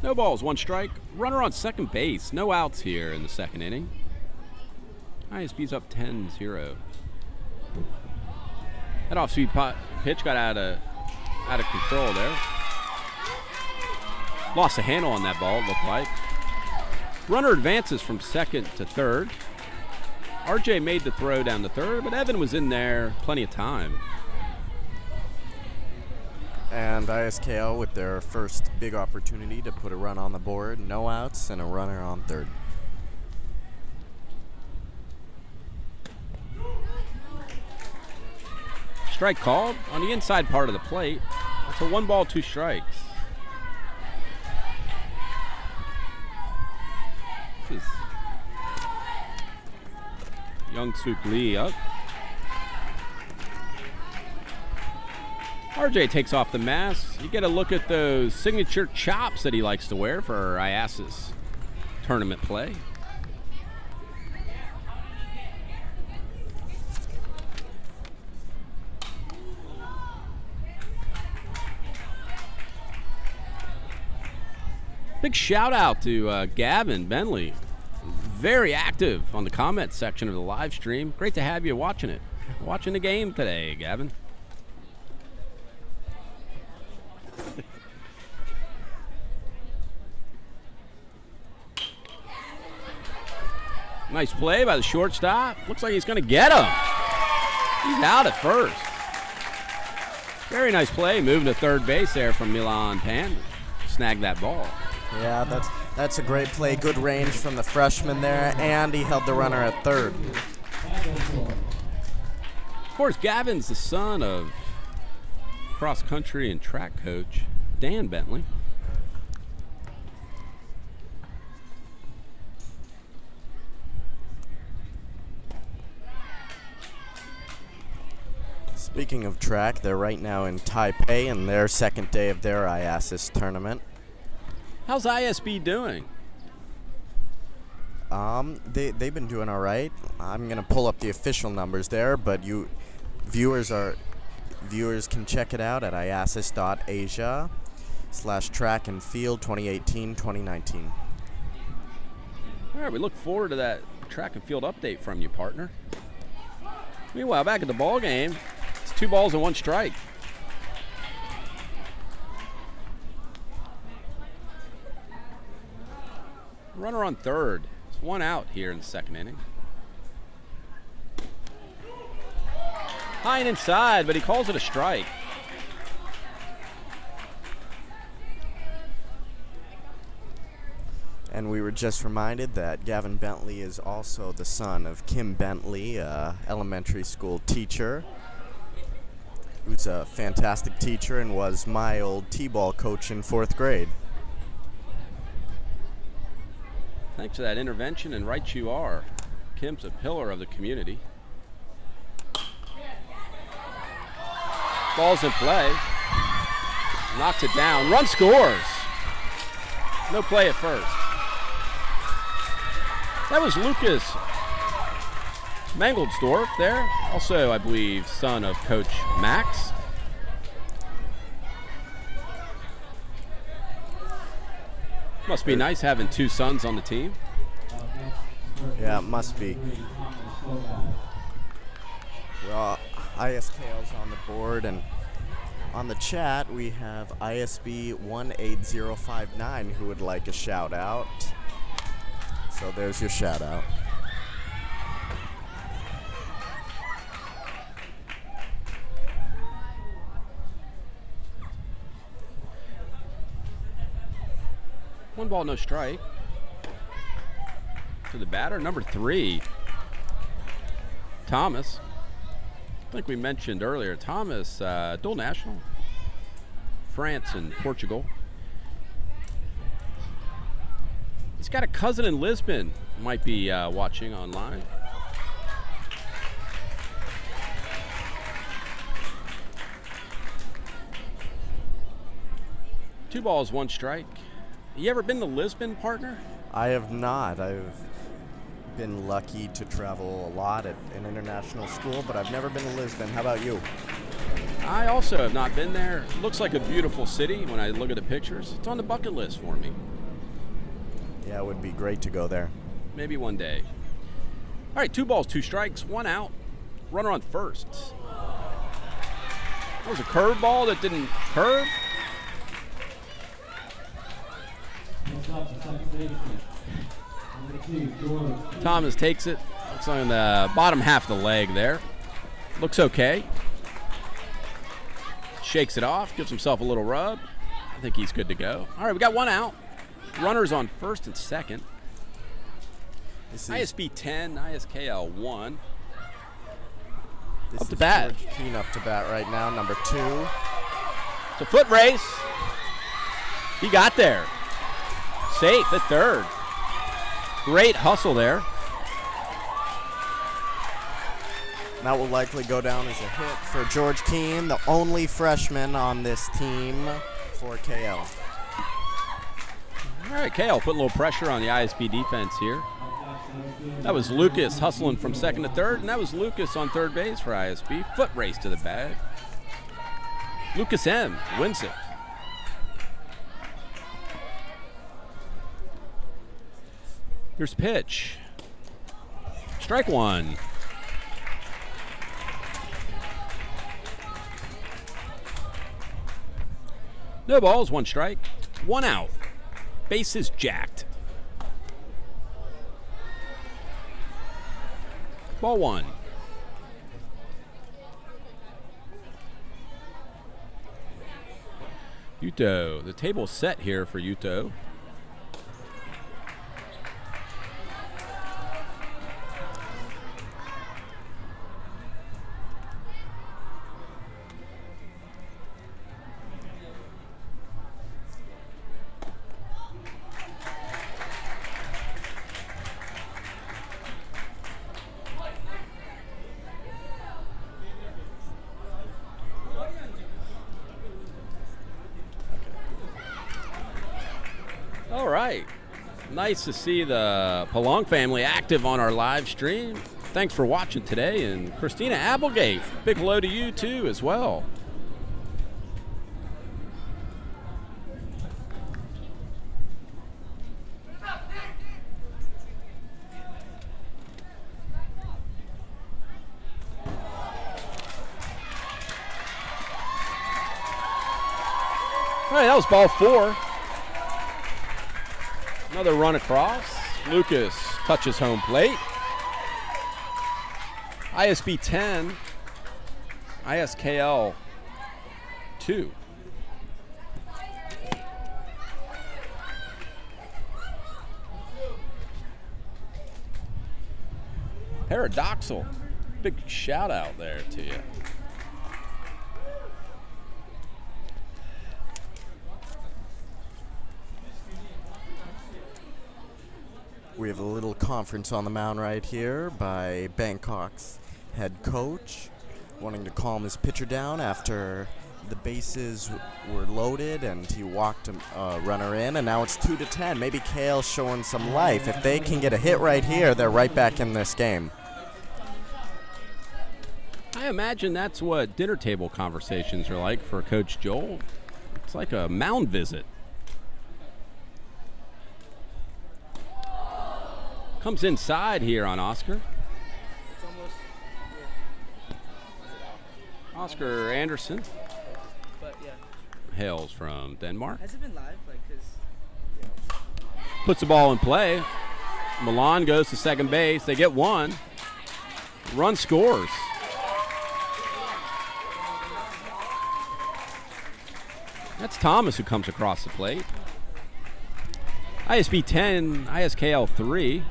No balls, 1 strike. Runner on second base. No outs here in the second inning. ISB's up 10-0. That off-speed pitch got out of control there. Lost the handle on that ball, it looked like. Runner advances from second to third. RJ made the throw down to third, but Evan was in there plenty of time. And ISKL with their first big opportunity to put a run on the board. No outs and a runner on third. Strike called on the inside part of the plate. That's a 1 ball, 2 strikes. This is Young Suk Lee up. RJ takes off the mask. You get a look at those signature chops that he likes to wear for IAS's tournament play. Big shout out to Gavin Bentley. Very active on the comment section of the live stream. Great to have you watching the game today, Gavin. Nice play by the shortstop. Looks like he's going to get him. He's out at first. Very nice play, moving to third base there from Milan Pan. Snag that ball. Yeah, that's a great play. Good range from the freshman there, and he held the runner at third. Of course, Gavin's the son of cross-country and track coach Dan Bentley. Speaking of track, they're right now in Taipei in their second day of their IASIS tournament. How's ISB doing? They've been doing all right. I'm gonna pull up the official numbers there, but viewers can check it out at iasis.asia/track and field 2018-2019. All right, we look forward to that track and field update from you, partner. Meanwhile, back at the ball game, it's 2 balls and 1 strike. Runner on third. It's 1 out here in the second inning. High and inside, but he calls it a strike. And we were just reminded that Gavin Bentley is also the son of Kim Bentley, elementary school teacher, who's a fantastic teacher and was my old t-ball coach in 4th grade. Thanks for that intervention, and right you are. Kim's a pillar of the community. Ball's in play. Knocks it down. Run scores. No play at first. That was Lucas Mangelsdorf there. Also, I believe, son of Coach Max. Must be nice having two sons on the team. Yeah, it must be. Well, ISKL's on the board, and on the chat we have ISB 18059 who would like a shout out. So there's your shout out. One ball, no strike. To the batter, number 3, Thomas. I think we mentioned earlier, Thomas, dual national, France and Portugal. He's got a cousin in Lisbon, might be watching online. Two balls, one strike. You ever been to Lisbon, partner? I have not. I've been lucky to travel a lot at an international school, but I've never been to Lisbon. How about you? I also have not been there. Looks like a beautiful city when I look at the pictures. It's on the bucket list for me. Yeah, it would be great to go there. Maybe one day. All right, 2 balls, 2 strikes, 1 out. Runner on first. That was a curveball that didn't curve. Thomas takes it. Looks on the bottom half of the leg there. Looks okay. Shakes it off, gives himself a little rub. I think he's good to go. All right, we got 1 out. Runners on first and second. ISB 10, ISKL 1. Up to bat. George Keane up to bat right now, number 2. It's a foot race. He got there. Safe at third. Great hustle there. That will likely go down as a hit for George Keane, the only freshman on this team for KL. All right, KL put a little pressure on the ISB defense here. That was Lucas hustling from second to third, and that was Lucas on third base for ISB. Foot race to the bag. Lucas M. wins it. Here's pitch. Strike 1. No balls, 1 strike, 1 out. Bases jacked. Ball 1. Yuto, the table's set here for Yuto. All right. Nice to see the Palong family active on our live stream. Thanks for watching today. And Christina Applegate, big hello to you too as well. All right, that was ball 4. Another run across. Lucas touches home plate. ISB 10, ISKL 2. Paradoxal. Big shout out there to you. We have a little conference on the mound right here by Bangkok's head coach, wanting to calm his pitcher down after the bases were loaded and he walked a runner in, and now it's 2-10. Maybe KL showing some life. If they can get a hit right here, they're right back in this game. I imagine that's what dinner table conversations are like for Coach Joel. It's like a mound visit. Comes inside here on Oscar. Oscar Anderson. But yeah. Hails from Denmark. Has it been live? Puts the ball in play. Milan goes to second base. They get one. Run scores. That's Thomas who comes across the plate. ISB 10, ISKL 3.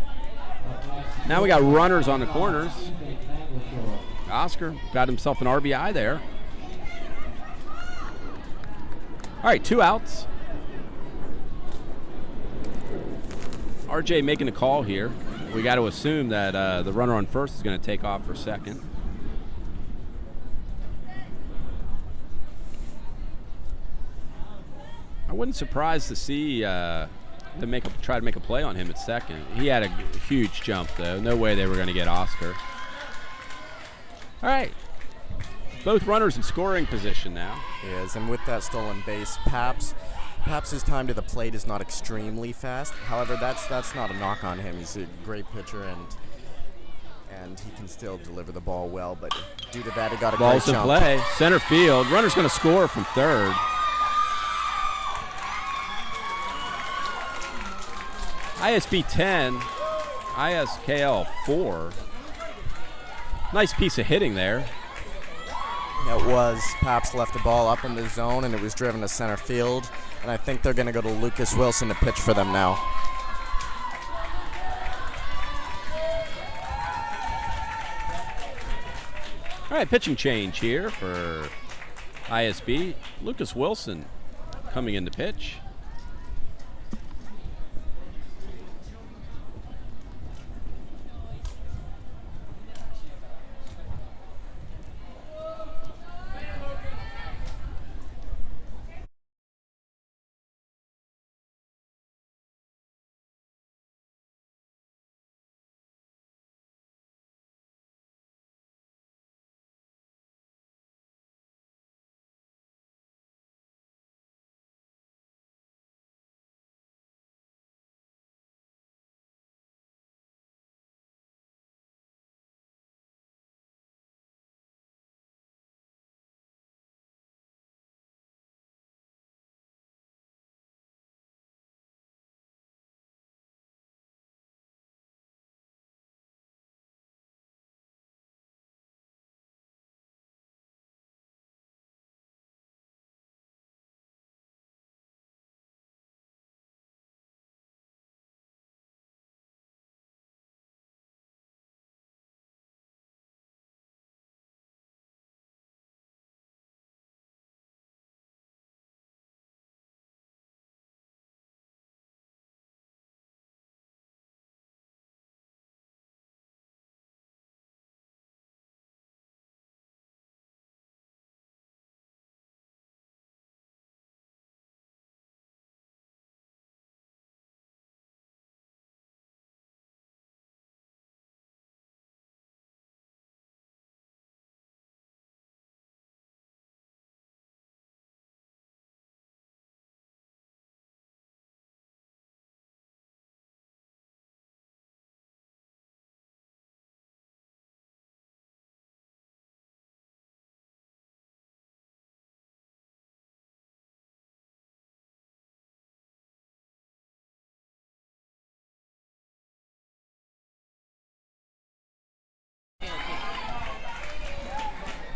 Now we got runners on the corners. Oscar got himself an RBI there. All right, 2 outs. RJ making a call here. We got to assume that the runner on first is going to take off for second. I wasn't surprised to see them try to make a play on him at second. He had a huge jump, though. No way they were going to get Oscar. All right. Both runners in scoring position now. He is, and with that stolen base, Paps' time to the plate is not extremely fast. However, that's not a knock on him. He's a great pitcher, and he can still deliver the ball well. But due to that, he got a Ball's great in jump. play. Center field. Runner's going to score from third. ISB 10, ISKL 4. Nice piece of hitting there. It was. Paps left the ball up in the zone, and it was driven to center field. And I think they're going to go to Lucas Wilson to pitch for them now. All right, pitching change here for ISB. Lucas Wilson coming in to pitch.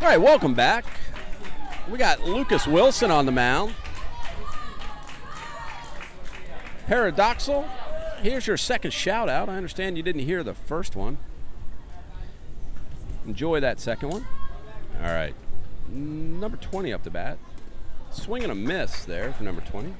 All right, welcome back. We got Lucas Wilson on the mound. Paradoxal, here's your second shout out. I understand you didn't hear the first one. Enjoy that second one. All right, number 20 up the bat. Swing and a miss there for number 20.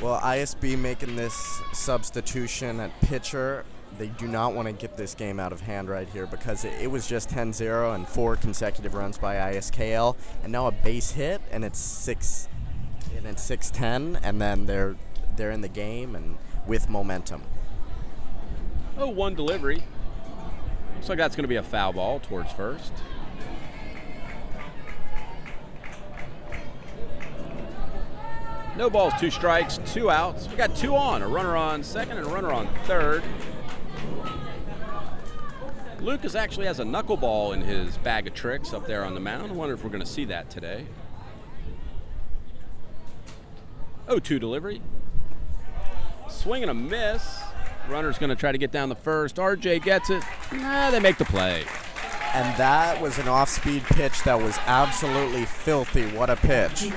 Well, ISB making this substitution at pitcher they do not want to get this game out of hand right here because it was just 10-0 and 4 consecutive runs by ISKL, and now a base hit, and it's 6-10, and then they're in the game and with momentum. Oh, one delivery. Looks like that's going to be a foul ball towards first. No balls, 2 strikes, 2 outs. We got 2 on, a runner on second and a runner on third. Lucas actually has a knuckleball in his bag of tricks up there on the mound. I wonder if we're going to see that today. 0-2 delivery. Swing and a miss. Runner's going to try to get down the first. RJ gets it. Nah, they make the play. And that was an off-speed pitch that was absolutely filthy. What a pitch.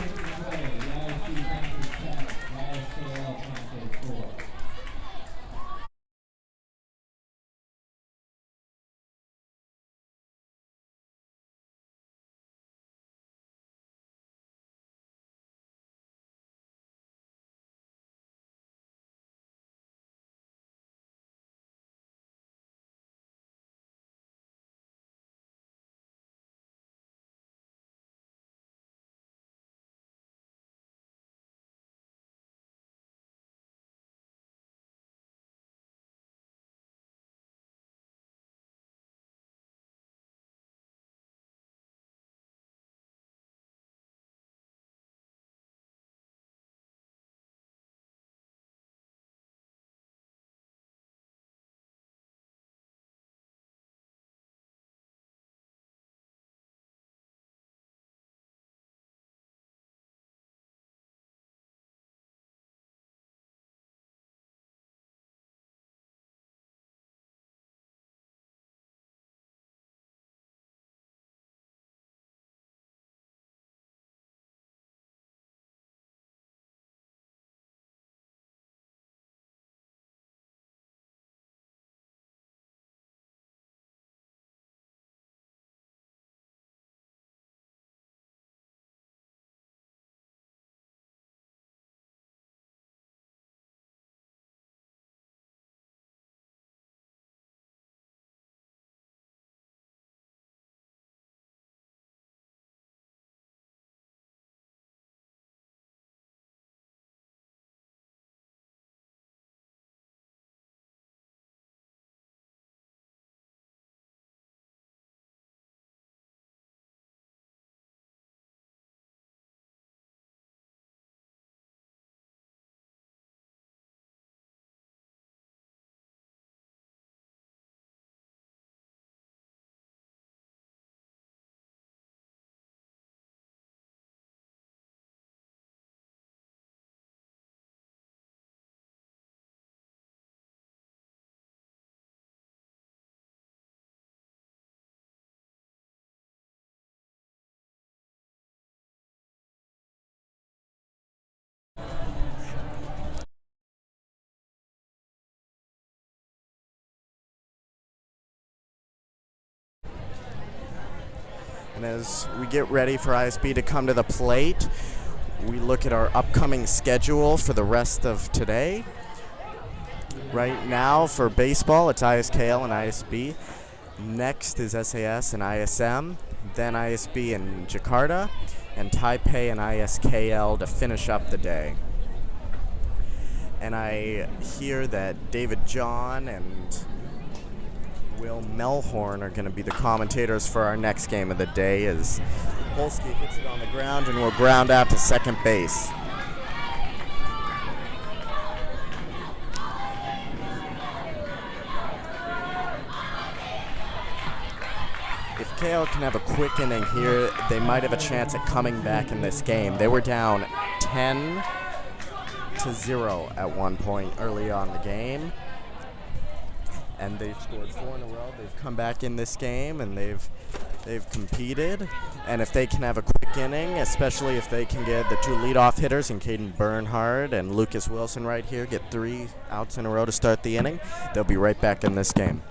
And as we get ready for ISB to come to the plate, we look at our upcoming schedule for the rest of today. Right now for baseball, it's ISKL and ISB. Next is SAS and ISM, then ISB and Jakarta, and Taipei and ISKL to finish up the day. And I hear that David John and Will Melhorn are going to be the commentators for our next game of the day as Polsky hits it on the ground and will ground out to second base. If KL can have a quick inning here, they might have a chance at coming back in this game. They were down 10-0 at one point early on the game. And they've scored 4 in a row. They've come back in this game, and they've competed. And if they can have a quick inning, especially if they can get the 2 leadoff hitters, and Caden Bernhard and Lucas Wilson right here, get 3 outs in a row to start the inning, they'll be right back in this game.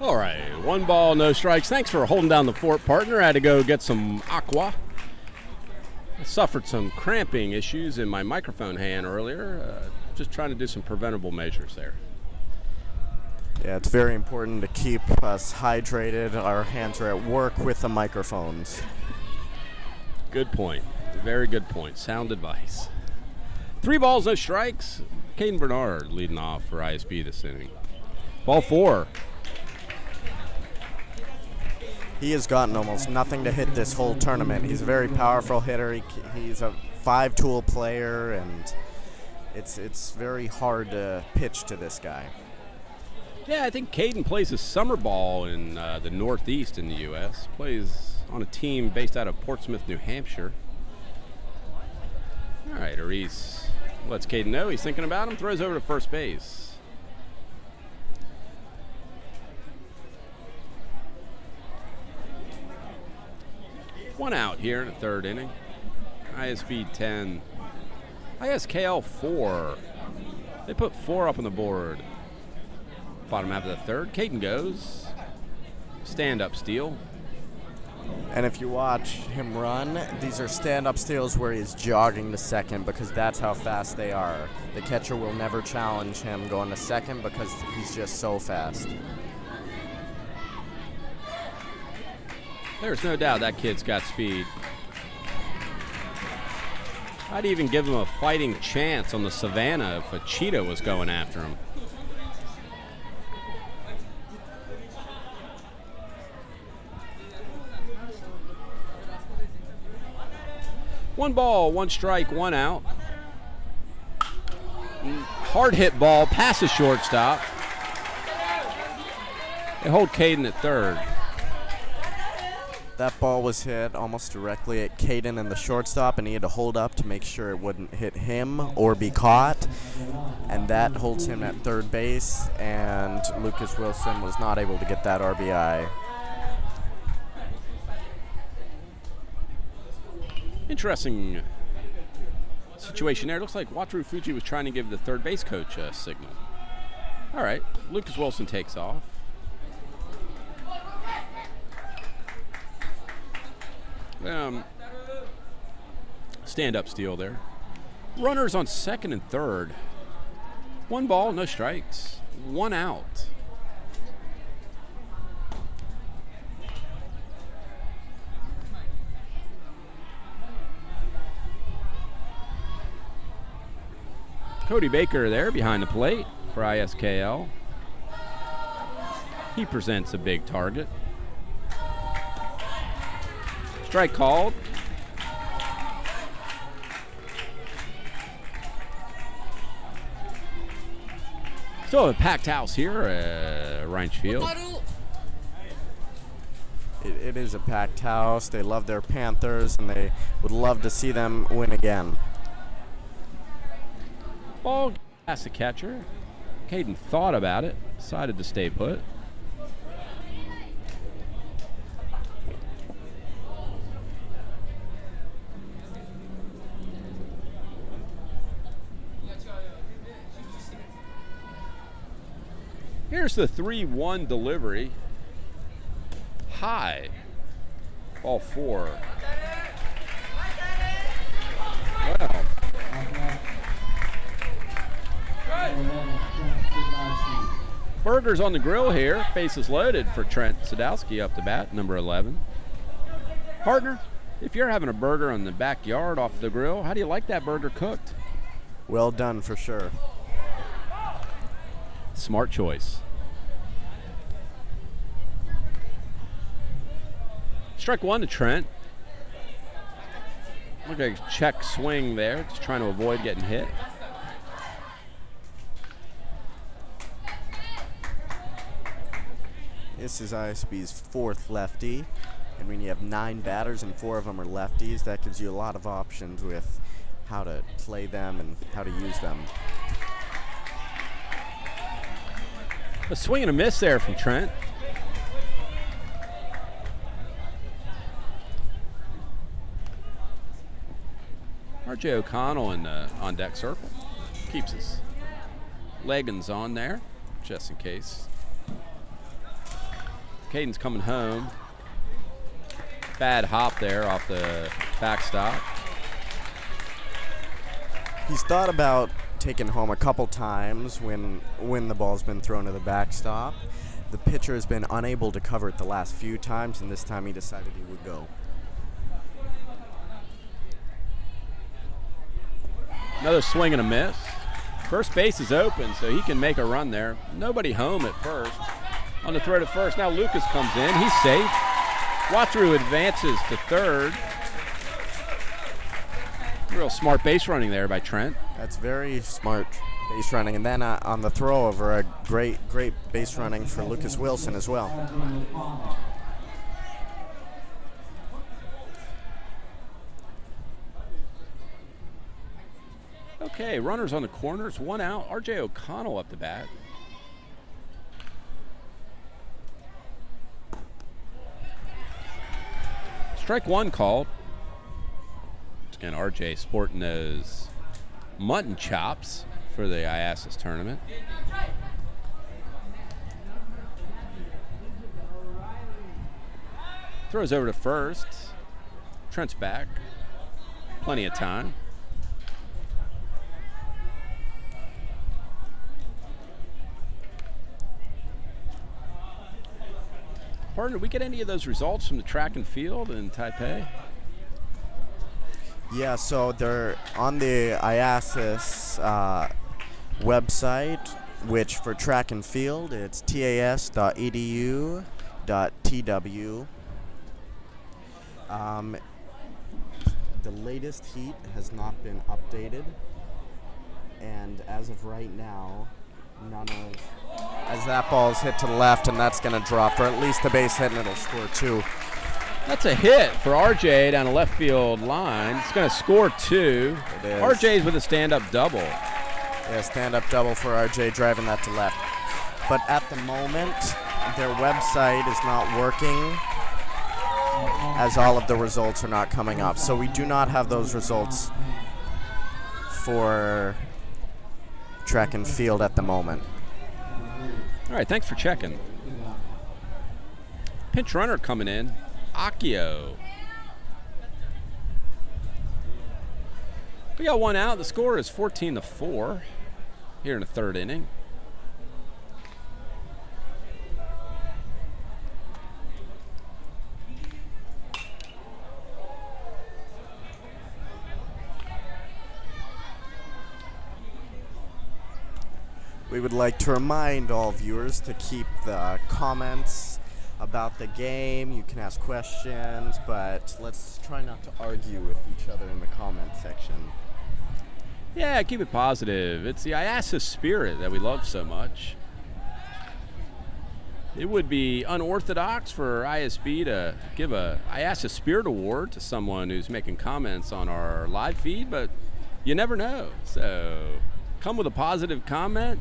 All right, 1 ball, no strikes. Thanks for holding down the fort, partner. I had to go get some aqua. I suffered some cramping issues in my microphone hand earlier. Just trying to do some preventable measures there. Yeah, it's very important to keep us hydrated. Our hands are at work with the microphones. Good point. Very good point. Sound advice. 3 balls, no strikes. Caden Bernard leading off for ISB this inning. Ball 4. He has gotten almost nothing to hit this whole tournament. He's a very powerful hitter. He's a 5-tool player, and it's very hard to pitch to this guy. Yeah, I think Caden plays his summer ball in the Northeast in the U.S. Plays on a team based out of Portsmouth, New Hampshire. All right, Ariz lets Caden know he's thinking about him, throws over to first base. One out here in the 3rd inning. ISB 10. ISKL 4. They put 4 up on the board. Bottom half of the 3rd. Caden goes. Stand-up steal. And if you watch him run, these are stand-up steals where he's jogging to second because that's how fast they are. The catcher will never challenge him going to second because he's just so fast. There's no doubt that kid's got speed. I'd even give him a fighting chance on the Savannah if a cheetah was going after him. One ball, 1 strike, 1 out. Hard hit ball past the shortstop. They hold Caden at 3rd. That ball was hit almost directly at Caden and the shortstop, and he had to hold up to make sure it wouldn't hit him or be caught. And that holds him at 3rd base, and Lucas Wilson was not able to get that RBI. Interesting situation there. Looks like Wataru Fuji was trying to give the 3rd base coach a signal. All right, Lucas Wilson takes off. Stand-up steal there. Runners on 2nd and 3rd. 1 ball, no strikes. 1 out. Cody Baker there behind the plate for ISKL. He presents a big target. Strike called. Still a packed house here at Ranch Field. It is a packed house. They love their Panthers, and they would love to see them win again. Ball past the catcher. Caden thought about it, decided to stay put. Here's the 3-1 delivery. High. Ball 4. Well. Burgers on the grill here. Bases loaded for Trent Sadowski up to bat, number 11. Partner, if you're having a burger in the backyard off the grill, how do you like that burger cooked? Well done for sure. Smart choice. Strike 1 to Trent. Look at a check swing there, just trying to avoid getting hit. This is ISB's 4th lefty, and when you have 9 batters and 4 of them are lefties, that gives you a lot of options with how to play them and how to use them. A swing and a miss there from Trent. RJ O'Connell in the on-deck circle. Keeps his leggings on there, just in case. Caden's coming home. Bad hop there off the backstop. He's thought about taking home a couple times when the ball's been thrown to the backstop. The pitcher has been unable to cover it the last few times, and this time he decided he would go. Another swing and a miss. First base is open, so he can make a run there. Nobody home at first. On the throw to first, now Lucas comes in. He's safe. Watru advances to third. Real smart base running there by Trent. That's very smart base running. And then on the throw over, a great base running for Lucas Wilson as well. Okay, runners on the corners, 1 out. R.J. O'Connell up the bat. Strike 1 called. Again, R.J. sporting those mutton chops for the IASIS tournament. Throws over to first. Trent's back. Plenty of time. Partner, did we get any of those results from the track and field in Taipei? Yeah, so they're on the IASIS website, which for track and field, it's tas.edu.tw. The latest heat has not been updated, and as of right now, none of, as that ball's hit to the left, and that's going to drop for at least a base hit, and it'll score 2. That's a hit for RJ down the left field line. It's going to score 2. It is. RJ's with a stand-up double. Yeah, stand-up double for RJ, driving that to left. But at the moment, their website is not working, as all of the results are not coming up. So we do not have those results for track and field at the moment. All right, thanks for checking. Pinch runner coming in, Akio. We got 1 out. The score is 14-4 here in the 3rd inning. We would like to remind all viewers to keep the comments about the game. You can ask questions, but let's try not to argue with each other in the comment section. Yeah, keep it positive. It's the IASIS spirit that we love so much. It would be unorthodox for ISB to give a IASIS Spirit Award to someone who's making comments on our live feed, but you never know. So come with a positive comment.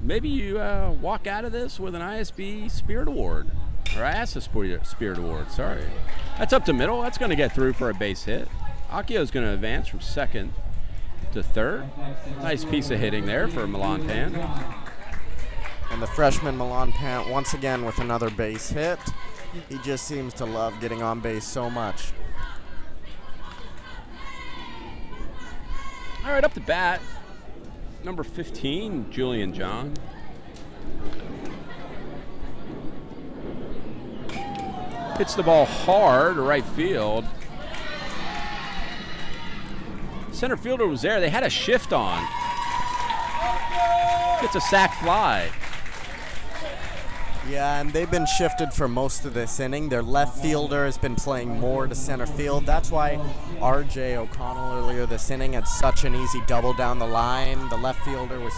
Maybe you walk out of this with an ISB Spirit Award, or IASIS Spirit Award, sorry. That's up to middle. That's going to get through for a base hit. Akio's going to advance from 2nd to 3rd. Nice piece of hitting there for Milan Pan. And the freshman Milan Pant once again with another base hit. He just seems to love getting on base so much. All right, up to bat, number 15, Julian John. Hits the ball hard to right field. Center fielder was there. They had a shift on. Gets a sac fly. Yeah, and they've been shifted for most of this inning. Their left fielder has been playing more to center field. That's why R.J. O'Connell earlier this inning had such an easy double down the line. The left fielder was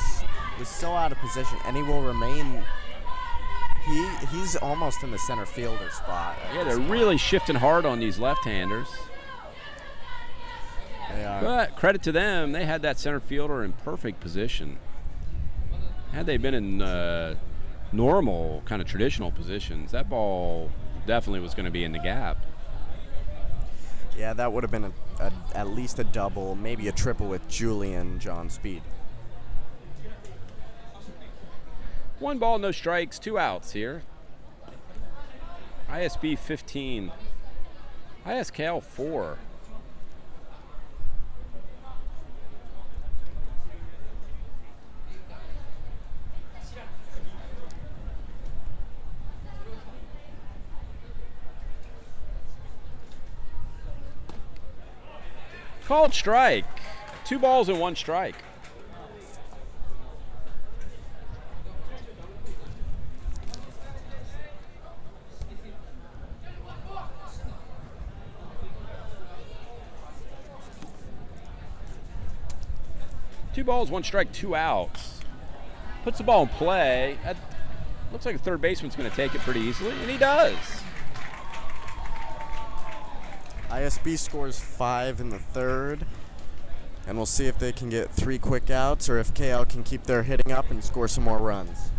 so out of position, and he will remain. He's almost in the center fielder spot. Yeah, they're really shifting hard on these left-handers. They are. But credit to them, they had that center fielder in perfect position. Had they been in normal, kind of traditional positions, that ball definitely was going to be in the gap. Yeah, that would have been at least a double, maybe a triple with Julian John speed. 1 ball, no strikes, 2 outs here. ISB 15, ISKL 4. Called strike. 2 balls and 1 strike. Two balls, 1 strike, 2 outs. Puts the ball in play. Looks like a third baseman's going to take it pretty easily, and he does. ISB scores 5 in the third, and we'll see if they can get 3 quick outs or if KL can keep their hitting up and score some more runs.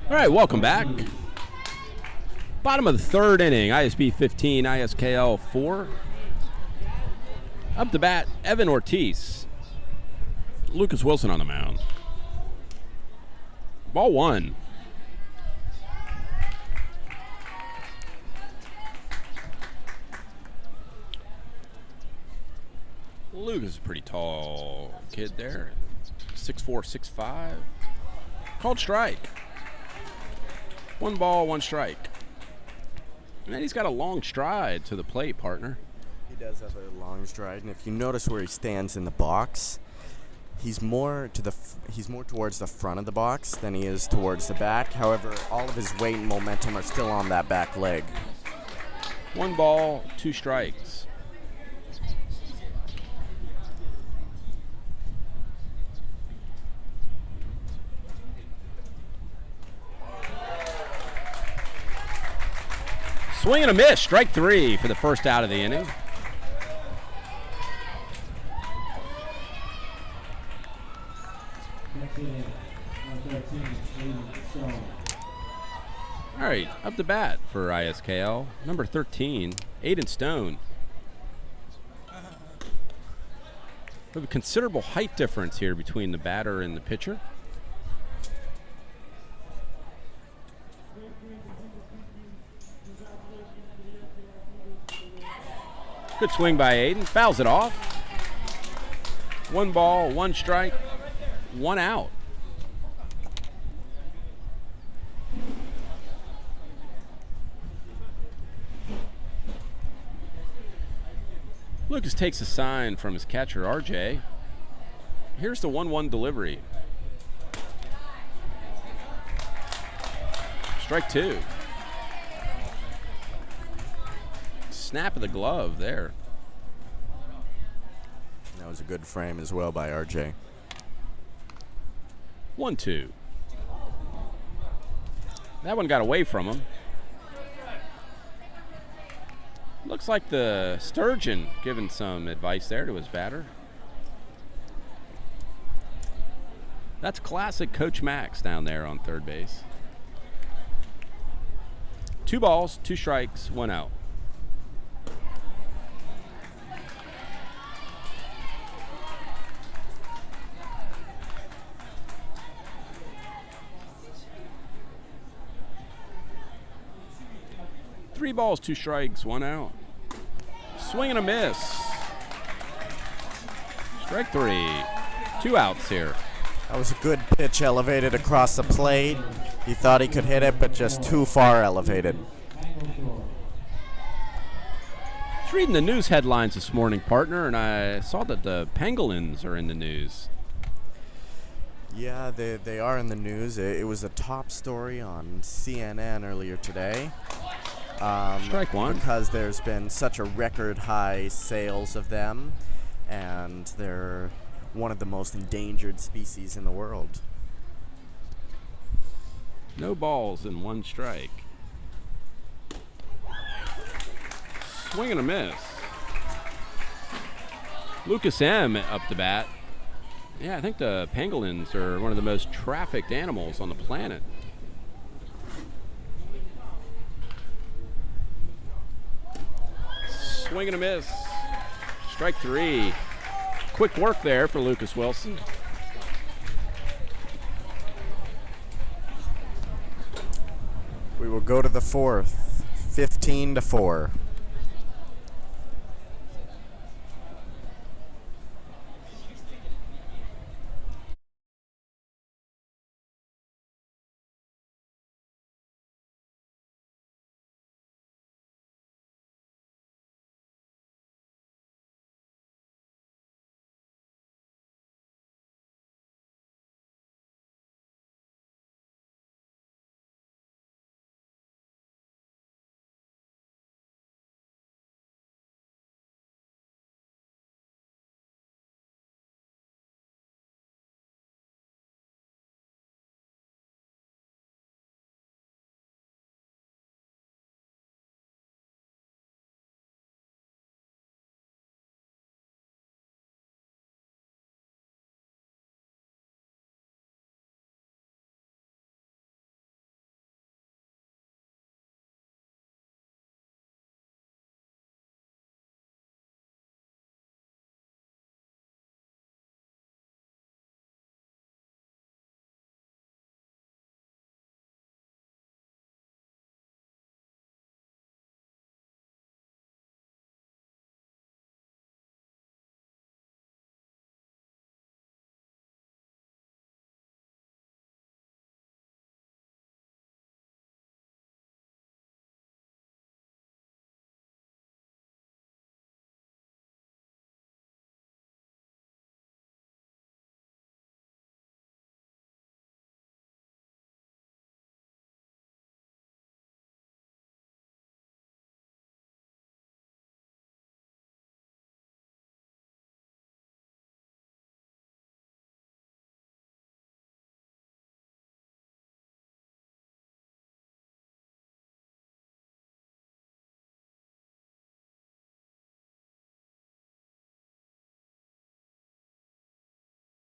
All right, welcome back. Bottom of the third inning, ISB 15, ISKL 4. Up to bat, Evan Ortiz. Lucas Wilson on the mound. Ball 1. Lucas is a pretty tall kid there. 6'4", 6'5". Called strike. 1 ball, 1 strike. And then he's got a long stride to the plate, partner. He does have a long stride, and if you notice where he stands in the box, he's more towards the front of the box than he is towards the back. However, all of his weight and momentum are still on that back leg. 1 ball, 2 strikes. Swing and a miss, strike 3 for the first out of the inning. All right, up to bat for ISKL, number 13, Aiden Stone. We have a considerable height difference here between the batter and the pitcher. Good swing by Aiden. Fouls it off. 1 ball, 1 strike, 1 out. Lucas takes a sign from his catcher, RJ. Here's the 1-1 delivery. Strike 2. Snap of the glove there. That was a good frame as well by RJ. 1-2. That one got away from him. Looks like the Sturgeon giving some advice there to his batter. That's classic Coach Max down there on third base. 2 balls, 2 strikes, 1 out. Three balls, 2 strikes, 1 out. Swing and a miss. Strike 3. 2 outs here. That was a good pitch elevated across the plate. He thought he could hit it, but just too far elevated. I was reading the news headlines this morning, partner, and I saw that the pangolins are in the news. Yeah, they are in the news. It was a top story on CNN earlier today. Strike 1. Because there's been such a record high sales of them, and they're one of the most endangered species in the world. No balls and 1 strike. Swing and a miss. Lucas M. up to bat. Yeah, I think the pangolins are one of the most trafficked animals on the planet. Swing and a miss. Strike 3. Quick work there for Lucas Wilson. We will go to the 4th, 15-4.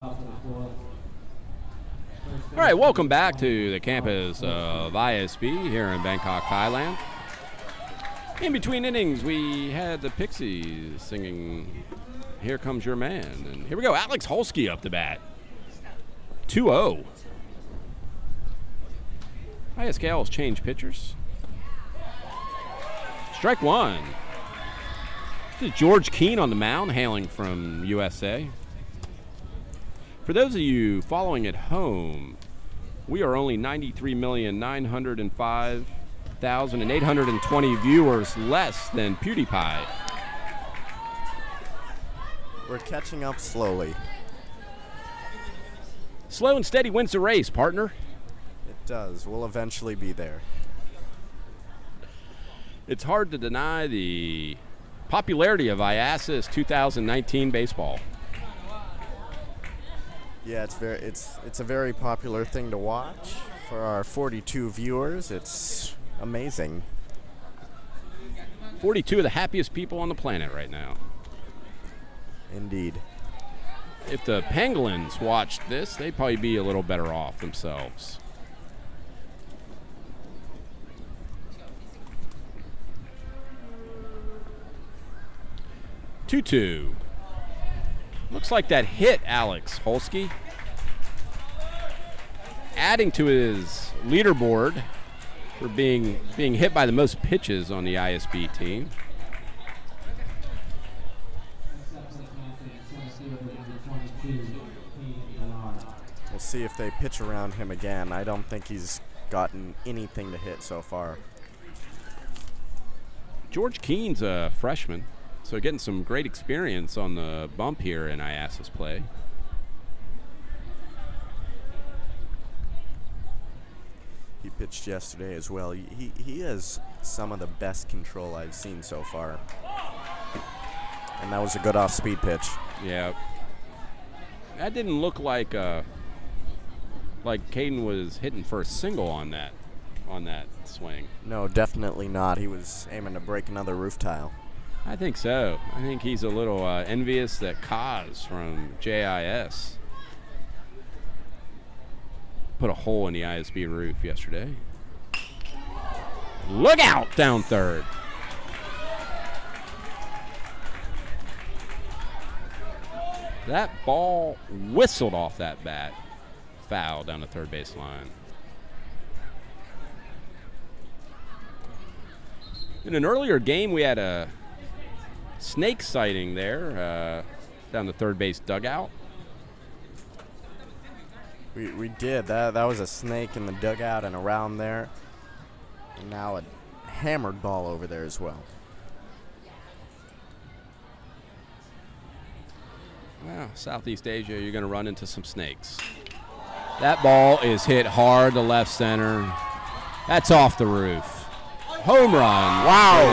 All right, welcome back to the campus of ISB here in Bangkok, Thailand. In between innings, we had the Pixies singing Here Comes Your Man. And here we go, Alex Holsky up the bat. 2-0. ISKL has changed pitchers. Strike 1. This is George Keane on the mound, hailing from USA. For those of you following at home, we are only 93,905,820 viewers less than PewDiePie. We're catching up slowly. Slow and steady wins the race, partner. It does. We'll eventually be there. It's hard to deny the popularity of ISB 2019 baseball. Yeah, it's a very popular thing to watch For our 42 viewers, it's amazing. 42 of the happiest people on the planet right now. Indeed. If the Pangolins watched this, they'd probably be a little better off themselves. Two. Looks like that hit Alex Holsky, adding to his leaderboard for being hit by the most pitches on the ISB team. We'll see if they pitch around him again. I don't think he's gotten anything to hit so far. George Keene's a freshman, so getting some great experience on the bump here in IAS's play. He pitched yesterday as well. He has some of the best control I've seen so far. And that was a good off-speed pitch. Yeah. That didn't look like Caden was hitting for a single on that swing. No, definitely not. He was aiming to break another roof tile. I think so. I think he's a little envious that Kaz from JIS put a hole in the ISB roof yesterday. Look out down third. That ball whistled off that bat. Foul down the third base line. In an earlier game, we had a snake sighting there down the third base dugout. We did. That was a snake in the dugout and around there. And now a hammered ball over there as well. Well, Southeast Asia, you're going to run into some snakes. That ball is hit hard to left center. That's off the roof. Home run. Wow.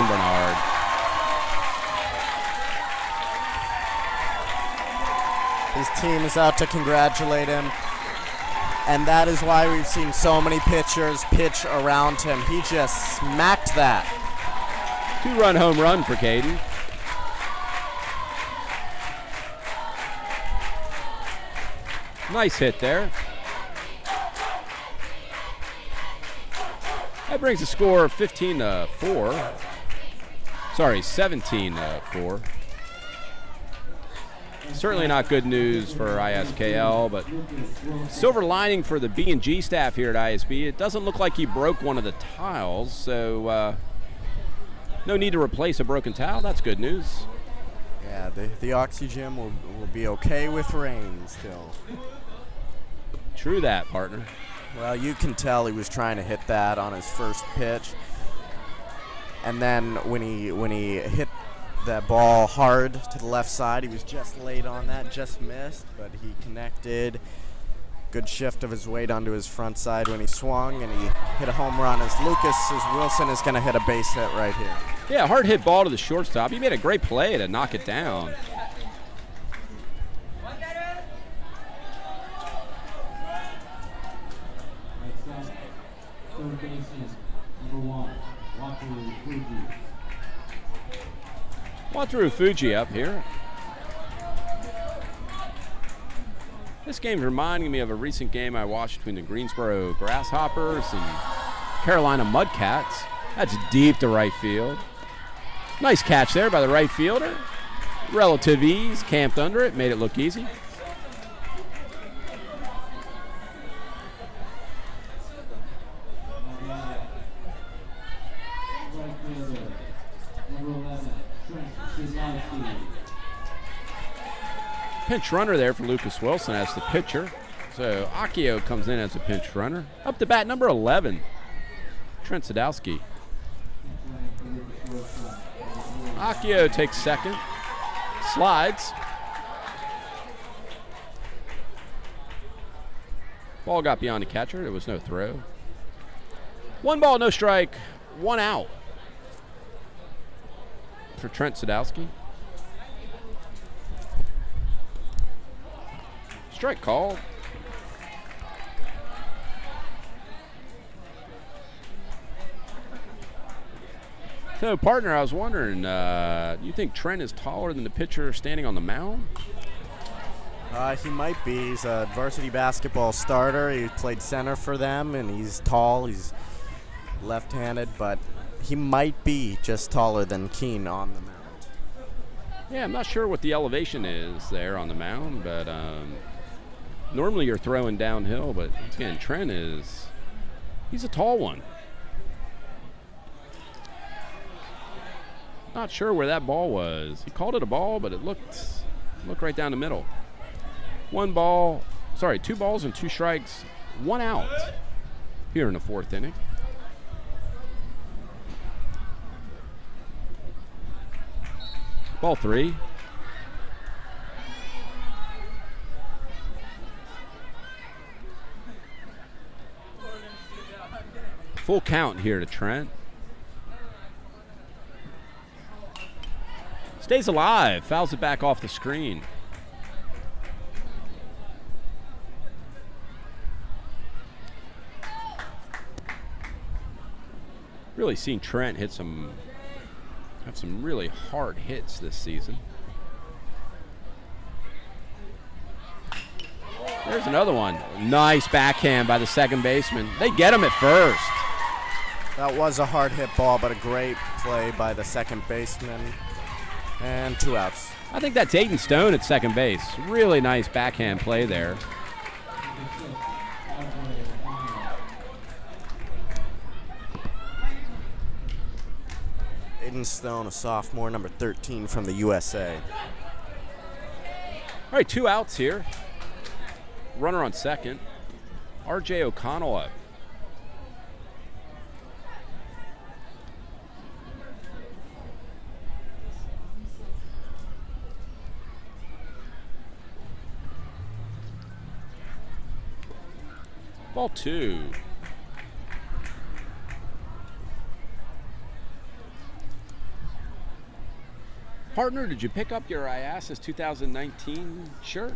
Bernard. His team is out to congratulate him. And that is why we've seen so many pitchers pitch around him. He just smacked that. 2-run home run for Caden. Nice hit there. That brings the score 15-4. Sorry, 17-4. Certainly not good news for ISKL, but silver lining for the B&G staff here at ISB. It doesn't look like he broke one of the tiles, so no need to replace a broken tile. That's good news. Yeah, the Oxygym will be okay with rain still. True that, partner. Well, you can tell he was trying to hit that on his first pitch. And then when he hit that ball hard to the left side, he was just late on that, just missed, but he connected. Good shift of his weight onto his front side when he swung, and he hit a home run as Wilson is going to hit a base hit right here. Yeah, hard hit ball to the shortstop. He made a great play to knock it down. Wataru Fuji up here. This game's reminding me of a recent game I watched between the Greensboro Grasshoppers and Carolina Mudcats. That's deep to right field. Nice catch there by the right fielder. Relative ease, camped under it, made it look easy. Pinch runner there for Lucas Wilson as the pitcher. So Akio comes in as a pinch runner. Up to bat number 11, Trent Sadowski. Akio takes second, slides. Ball got beyond the catcher. There was no throw. 1 ball, no strike, 1 out for Trent Sadowski. Strike called. So, partner, I was wondering, you think Trent is taller than the pitcher standing on the mound? He might be. He's a varsity basketball starter. He played center for them, and he's tall. He's left-handed, but he might be just taller than Keen on the mound. Yeah, I'm not sure what the elevation is there on the mound, but normally you're throwing downhill, but again, Trent he's a tall one. Not sure where that ball was. He called it a ball, but it looked right down the middle. 2 balls and 2 strikes, 1 out here in the 4th inning. Ball 3. Full count here to Trent. Stays alive, fouls it back off the screen. Really seen Trent have some really hard hits this season. There's another one. Nice backhand by the second baseman. They get him at first. That was a hard hit ball, but a great play by the second baseman. And 2 outs. I think that's Aiden Stone at second base. Really nice backhand play there. Aiden Stone, a sophomore, number 13 from the USA. All right, 2 outs here. Runner on second. R.J. O'Connell up. Ball 2. Partner, did you pick up your ISS 2019 shirt?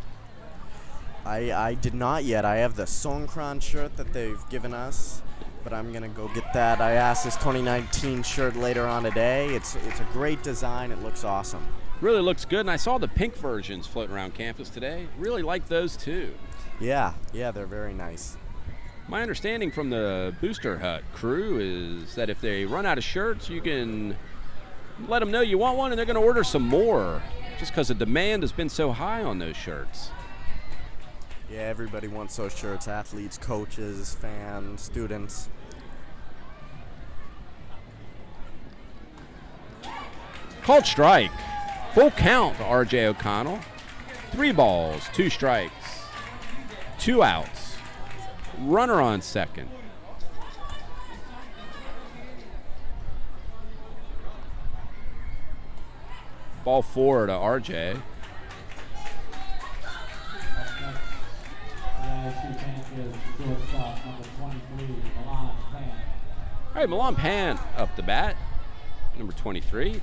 I did not yet. I have the Songkran shirt that they've given us, but I'm going to go get that ISS 2019 shirt later on today. It's a great design. It looks awesome. Really looks good, and I saw the pink versions floating around campus today. Really like those too. Yeah, they're very nice. My understanding from the Booster Hut crew is that if they run out of shirts, you can let them know you want one, and they're going to order some more, just because the demand has been so high on those shirts. Yeah, everybody wants those shirts. Athletes, coaches, fans, students. Called strike. Full count to R.J. O'Connell. 3 balls, 2 strikes, 2 outs. Runner on second. Ball 4 to R.J. All right, Milan Pan up the bat, number 23.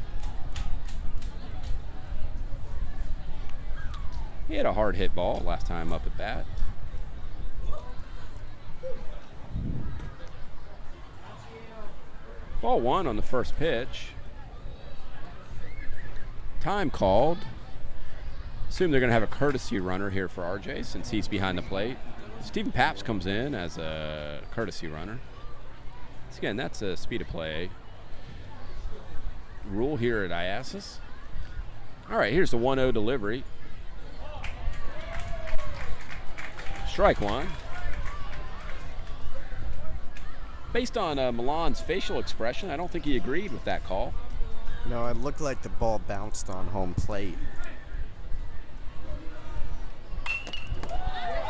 He had a hard hit ball last time up at bat. Ball 1 on the first pitch. Time called. Assume they're going to have a courtesy runner here for RJ since he's behind the plate. Stephen Paps comes in as a courtesy runner. So again, that's a speed of play rule here at IASIS. All right, here's the 1-0 delivery. Strike 1. Based on Milan's facial expression, I don't think he agreed with that call. No, it looked like the ball bounced on home plate.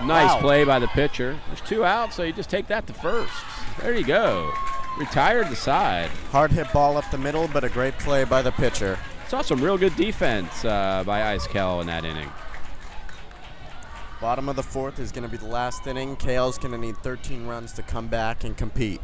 Nice play by the pitcher. There's 2 outs, so you just take that to first. There you go. Retired the side. Hard hit ball up the middle, but a great play by the pitcher. Saw some real good defense by ISKL in that inning. Bottom of the 4th is going to be the last inning. KL's going to need 13 runs to come back and compete.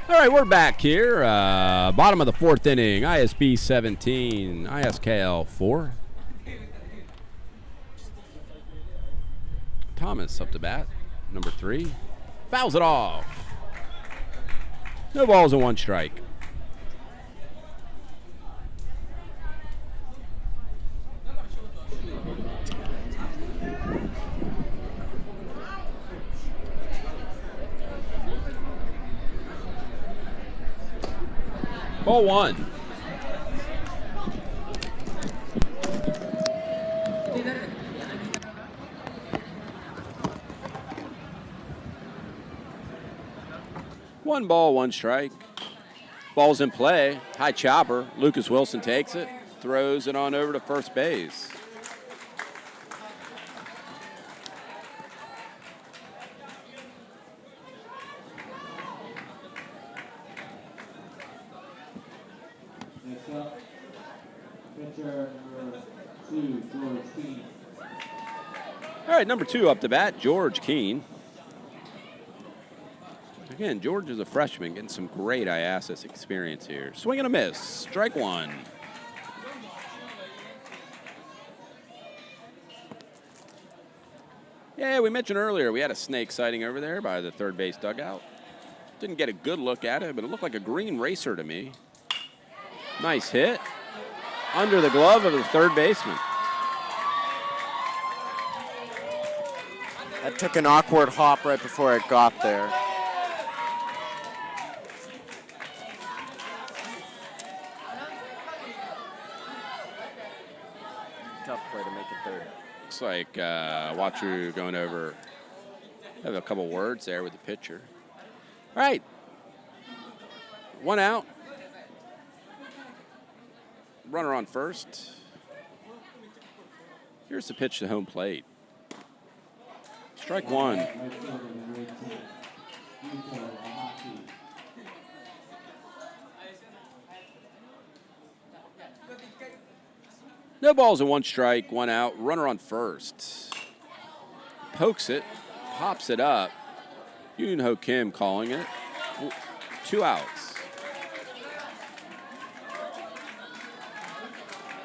All right, we're back here. Bottom of the 4th inning. ISB 17, ISKL 4. Thomas up to bat, number 3. Fouls it off. No balls and 1 strike. Ball 1. One ball, 1 strike. Ball's in play. High chopper. Lucas Wilson takes it, throws it on over to first base. Next up, pitcher number 2, George Keane. All right, number 2 up to bat, George Keane. Again, George is a freshman, getting some great ISS experience here. Swing and a miss, strike 1. Yeah, we mentioned earlier we had a snake sighting over there by the third base dugout. Didn't get a good look at it, but it looked like a green racer to me. Nice hit. Under the glove of the third baseman. That took an awkward hop right before it got there. Tough play to make it third. Looks like Watcher going over, have a couple words there with the pitcher. All right. 1 out. Runner on first. Here's the pitch to home plate. Strike 1. No balls and 1 strike, 1 out. Runner on first. Pokes it, pops it up. Yoon Ho Kim calling it. 2 outs.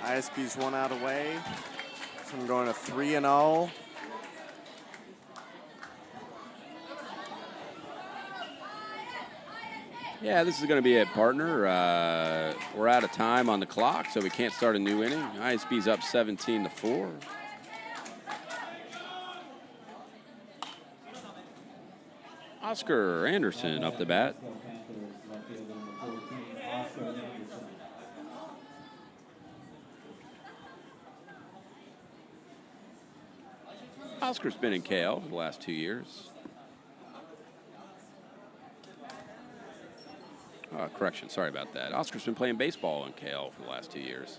ISB's 1 out away from going to 3-0. Yeah, this is going to be it, partner. We're out of time on the clock, so we can't start a new inning. ISB's up 17-4. Oscar Anderson up the bat. Oscar's been in KL for the last 2 years. Correction, sorry about that. Oscar's been playing baseball in KL for the last 2 years.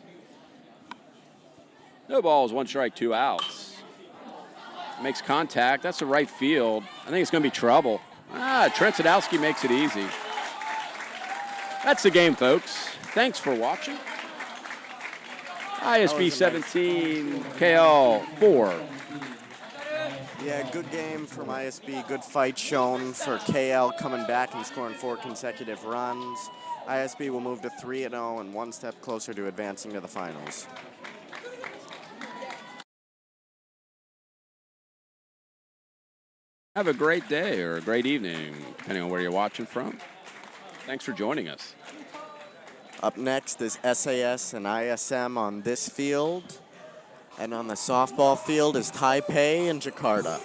No balls, 1 strike, 2 outs. Makes contact. That's the right field. I think it's going to be trouble. Trent Sadowski makes it easy. That's the game, folks. Thanks for watching. ISB 17, KL 4. Yeah, good game from ISB. Good fight shown for KL coming back and scoring 4 consecutive runs. ISB will move to 3-0 and 1 step closer to advancing to the finals. Have a great day or a great evening, depending on where you're watching from. Thanks for joining us. Up next is SAS and ISM on this field. And on the softball field is Taipei and Jakarta.